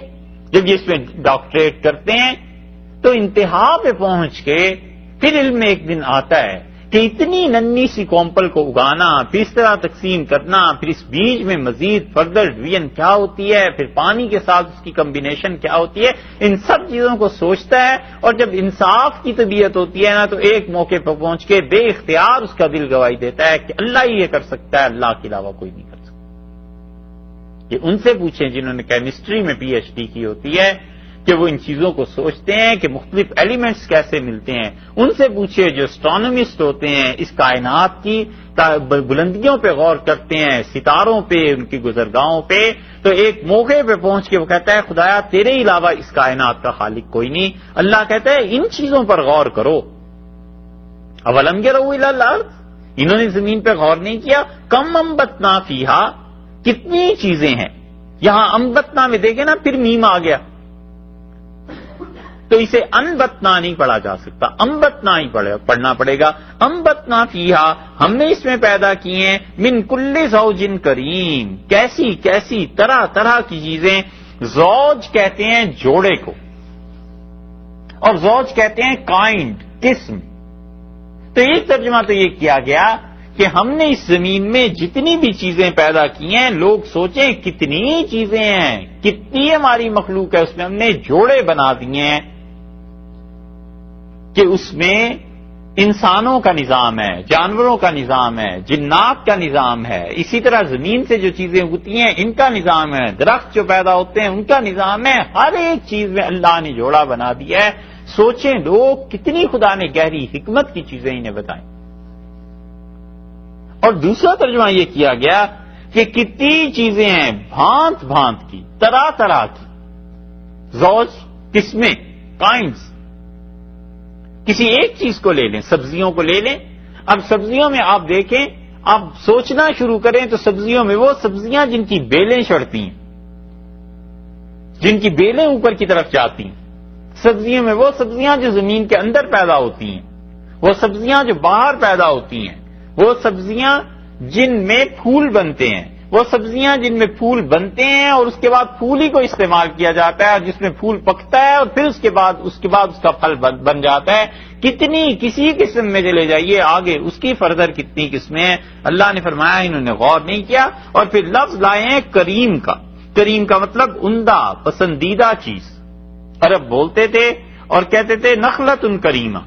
جب یہ اس میں ڈاکٹریٹ کرتے ہیں تو انتہا پہ پہنچ کے پھر علم میں ایک دن آتا ہے کہ اتنی ننھی سی کومپل کو اگانا, پھر اس طرح تقسیم کرنا, پھر اس بیج میں مزید فردر ڈویژن کیا ہوتی ہے, پھر پانی کے ساتھ اس کی کمبینیشن کیا ہوتی ہے, ان سب چیزوں کو سوچتا ہے. اور جب انصاف کی طبیعت ہوتی ہے نا, تو ایک موقع پر پہنچ کے بے اختیار اس کا دل گواہی دیتا ہے کہ اللہ ہی یہ کر سکتا ہے, اللہ کے علاوہ کوئی نہیں کر سکتا. کہ ان سے پوچھیں جنہوں نے کیمسٹری میں پی ایچ ڈی کی ہوتی ہے کہ وہ ان چیزوں کو سوچتے ہیں کہ مختلف ایلیمنٹس کیسے ملتے ہیں. ان سے پوچھئے جو اسٹرانومسٹ ہوتے ہیں, اس کائنات کی بلندیوں پہ غور کرتے ہیں, ستاروں پہ, ان کی گزرگاہوں پہ, تو ایک موقع پہ پہنچ کے وہ کہتا ہے خدایا تیرے علاوہ اس کائنات کا خالق کوئی نہیں. اللہ کہتا ہے ان چیزوں پر غور کرو. اولم یروا الی الارض, انہوں نے زمین پہ غور نہیں کیا. کم انبتنا فیہا, کتنی چیزیں ہیں. یہاں انبتنا میں دیکھیں نا، پھر میم آ گیا، تو اسے انبتنا نہیں پڑھا جا سکتا، انبتنا ہی پڑھنا پڑے گا. انبتنا فیہا، ہم نے اس میں پیدا کیے ہیں، من کل زوج کریم، کیسی کیسی طرح طرح کی چیزیں. زوج کہتے ہیں جوڑے کو، اور زوج کہتے ہیں کائنڈ، قسم. تو ایک ترجمہ تو یہ کیا گیا کہ ہم نے اس زمین میں جتنی بھی چیزیں پیدا کی ہیں، لوگ سوچیں کتنی چیزیں ہیں، کتنی ہماری مخلوق ہے، اس میں ہم نے جوڑے بنا دیے ہیں کہ اس میں انسانوں کا نظام ہے، جانوروں کا نظام ہے، جنات کا نظام ہے، اسی طرح زمین سے جو چیزیں ہوتی ہیں ان کا نظام ہے، درخت جو پیدا ہوتے ہیں ان کا نظام ہے. ہر ایک چیز میں اللہ نے جوڑا بنا دیا ہے. سوچیں لوگ کتنی خدا نے گہری حکمت کی چیزیں انہیں بتائیں. اور دوسرا ترجمہ یہ کیا گیا کہ کتنی چیزیں ہیں بھانت بھانت کی، طرح طرح کی. زوج قسمیں، کائنڈز. کسی ایک چیز کو لے لیں، سبزیوں کو لے لیں. اب سبزیوں میں آپ دیکھیں، آپ سوچنا شروع کریں تو سبزیوں میں وہ سبزیاں جن کی بیلیں چڑھتی ہیں، جن کی بیلیں اوپر کی طرف جاتی ہیں. سبزیوں میں وہ سبزیاں جو زمین کے اندر پیدا ہوتی ہیں، وہ سبزیاں جو باہر پیدا ہوتی ہیں، وہ سبزیاں جن میں پھول بنتے ہیں، وہ سبزیاں جن میں پھول بنتے ہیں اور اس کے بعد پھول ہی کو استعمال کیا جاتا ہے، اور جس میں پھول پکتا ہے اور پھر اس کے بعد اس کا پھل بن جاتا ہے. کتنی کسی قسم میں چلے جائیے آگے، اس کی فردر کتنی قسمیں ہیں. اللہ نے فرمایا انہوں نے غور نہیں کیا. اور پھر لفظ لائے ہیں کریم کا. کریم کا مطلب عمدہ، پسندیدہ چیز. عرب بولتے تھے اور کہتے تھے نخلۃ کریمہ.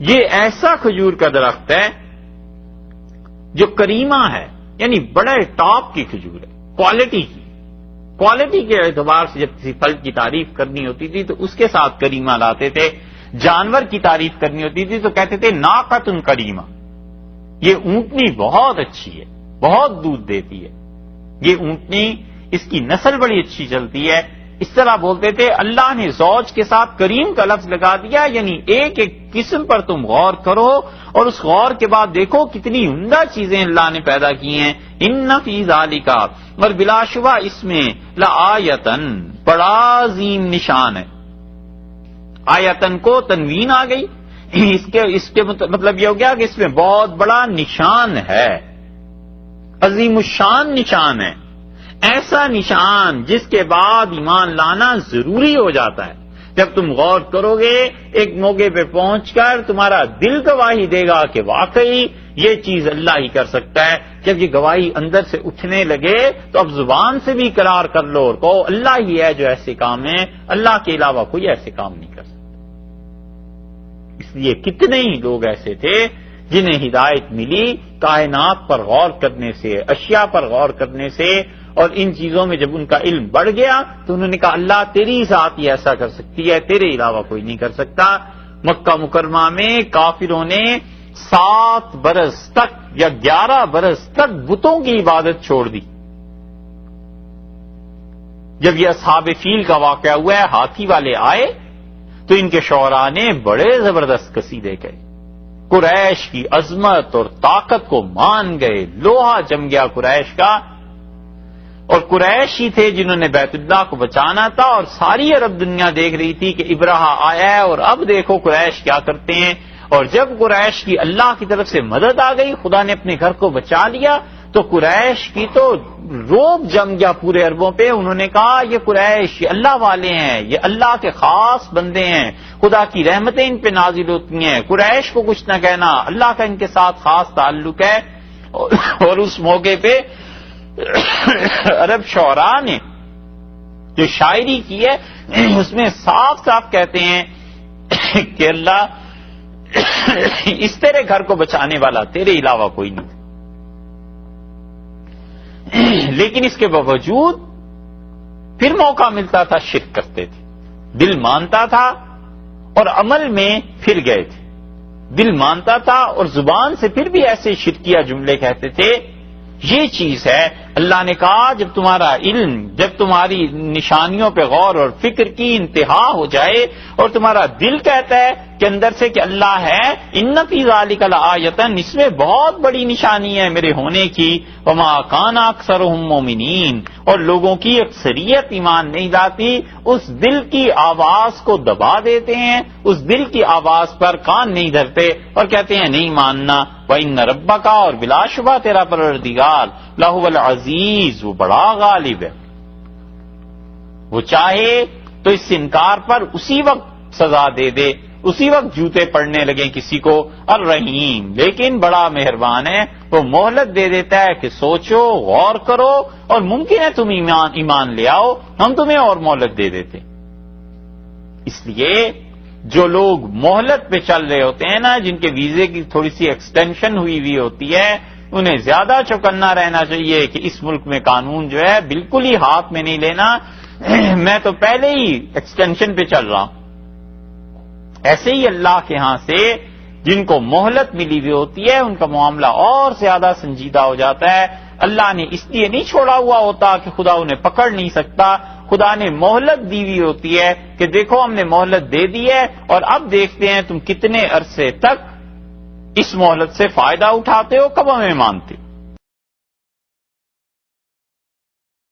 یہ ایسا کھجور کا درخت ہے جو کریمہ ہے، یعنی بڑے ٹاپ کی کھجور ہے، کوالٹی کے اعتبار سے. جب کسی پھل کی تعریف کرنی ہوتی تھی تو اس کے ساتھ کریمہ لاتے تھے. جانور کی تعریف کرنی ہوتی تھی تو کہتے تھے ناقۃ کریمہ. یہ اونٹنی بہت اچھی ہے، بہت دودھ دیتی ہے، یہ اونٹنی، اس کی نسل بڑی اچھی چلتی ہے. اس طرح بولتے تھے. اللہ نے زوج کے ساتھ کریم کا لفظ لگا دیا، یعنی ایک ایک قسم پر تم غور کرو اور اس غور کے بعد دیکھو کتنی عمدہ چیزیں اللہ نے پیدا کی ہیں. ان فی ذالک، اور بلا شبہ اس میں لآیتن، بڑا عظیم نشان ہے. آیتن کو تنوین آ گئی، اس کے مطلب یہ ہو گیا کہ اس میں بہت بڑا نشان ہے، عظیم الشان نشان ہے. ایسا نشان جس کے بعد ایمان لانا ضروری ہو جاتا ہے. جب تم غور کرو گے ایک موقع پہ پہنچ کر تمہارا دل گواہی دے گا کہ واقعی یہ چیز اللہ ہی کر سکتا ہے. جب یہ گواہی اندر سے اٹھنے لگے تو اب زبان سے بھی اقرار کر لو اور کہو اللہ ہی ہے جو ایسے کام ہے، اللہ کے علاوہ کوئی ایسے کام نہیں کر سکتا. اس لیے کتنے ہی لوگ ایسے تھے جنہیں ہدایت ملی کائنات پر غور کرنے سے، اشیاء پر غور کرنے سے، اور ان چیزوں میں جب ان کا علم بڑھ گیا تو انہوں نے کہا اللہ تیری ذات ہی ایسا کر سکتی ہے، تیرے علاوہ کوئی نہیں کر سکتا. مکہ مکرمہ میں کافروں نے 7 برس تک یا 11 برس تک بتوں کی عبادت چھوڑ دی. جب یہ اصحاب فیل کا واقعہ ہوا ہے، ہاتھی والے آئے تو ان کے شعراء نے بڑے زبردست قصیدے کہے. قریش کی عظمت اور طاقت کو مان گئے، لوہا جم گیا قریش کا. اور قریش ہی تھے جنہوں نے بیت اللہ کو بچانا تھا، اور ساری عرب دنیا دیکھ رہی تھی کہ ابراہ آیا ہے اور اب دیکھو قریش کیا کرتے ہیں. اور جب قریش کی اللہ کی طرف سے مدد آ گئی، خدا نے اپنے گھر کو بچا لیا، تو قریش کی تو روب جم گیا پورے عربوں پہ. انہوں نے کہا یہ قریش یہ اللہ والے ہیں، یہ اللہ کے خاص بندے ہیں، خدا کی رحمتیں ان پہ نازل ہوتی ہیں، قریش کو کچھ نہ کہنا، اللہ کا ان کے ساتھ خاص تعلق ہے. اور اس موقع پہ عرب شعراء نے جو شاعری کی ہے اس میں صاف صاف کہتے ہیں کہ اللہ اس تیرے گھر کو بچانے والا تیرے علاوہ کوئی نہیں. لیکن اس کے باوجود پھر موقع ملتا تھا شرک کرتے تھے. دل مانتا تھا اور عمل میں پھر گئے تھے. دل مانتا تھا اور زبان سے پھر بھی ایسے شرکیہ جملے کہتے تھے. یہ چیز ہے اللہ نے کہا جب تمہارا علم، جب تمہاری نشانیوں پہ غور اور فکر کی انتہا ہو جائے اور تمہارا دل کہتا ہے کہ اندر سے کہ اللہ ہے، ان فی ذالک لآیۃ، اس میں بہت بڑی نشانی ہے میرے ہونے کی، وما کان اکثرهم مومنین، اور لوگوں کی اکثریت ایمان نہیں لاتی، اس دل کی آواز کو دبا دیتے ہیں، اس دل کی آواز پر کان نہیں دھرتے اور کہتے ہیں نہیں ماننا۔ وَإِنَّ رَبَّكَ، اور بلا شبہ تیرا پروردگار، لَهُوَ الْعَزِیزُ، وہ بڑا غالب ہے، وہ چاہے تو اس انکار پر اسی وقت سزا دے دے، اسی وقت جوتے پڑنے لگیں کسی کو، الرحیم، لیکن بڑا مہربان ہے، وہ مہلت دے دیتا ہے کہ سوچو، غور کرو، اور ممکن ہے تم ایمان لے آؤ، ہم تمہیں اور مہلت دے دیتے۔ اس لیے جو لوگ مہلت پہ چل رہے ہوتے ہیں نا، جن کے ویزے کی تھوڑی سی ایکسٹینشن ہوئی ہوتی ہے، انہیں زیادہ چوکنا رہنا چاہیے کہ اس ملک میں قانون جو ہے بالکل ہی ہاتھ میں نہیں لینا، میں تو پہلے ہی ایکسٹینشن پہ چل رہا ہوں۔ ایسے ہی اللہ کے ہاں سے جن کو مہلت ملی ہوئی ہوتی ہے ان کا معاملہ اور زیادہ سنجیدہ ہو جاتا ہے۔ اللہ نے اس لیے نہیں چھوڑا ہوا ہوتا کہ خدا انہیں پکڑ نہیں سکتا، خدا نے مہلت دی ہوئی ہوتی ہے کہ دیکھو ہم نے مہلت دے دی ہے، اور اب دیکھتے ہیں تم کتنے عرصے تک اس مہلت سے فائدہ اٹھاتے ہو، کب ہمیں مانتے ہو۔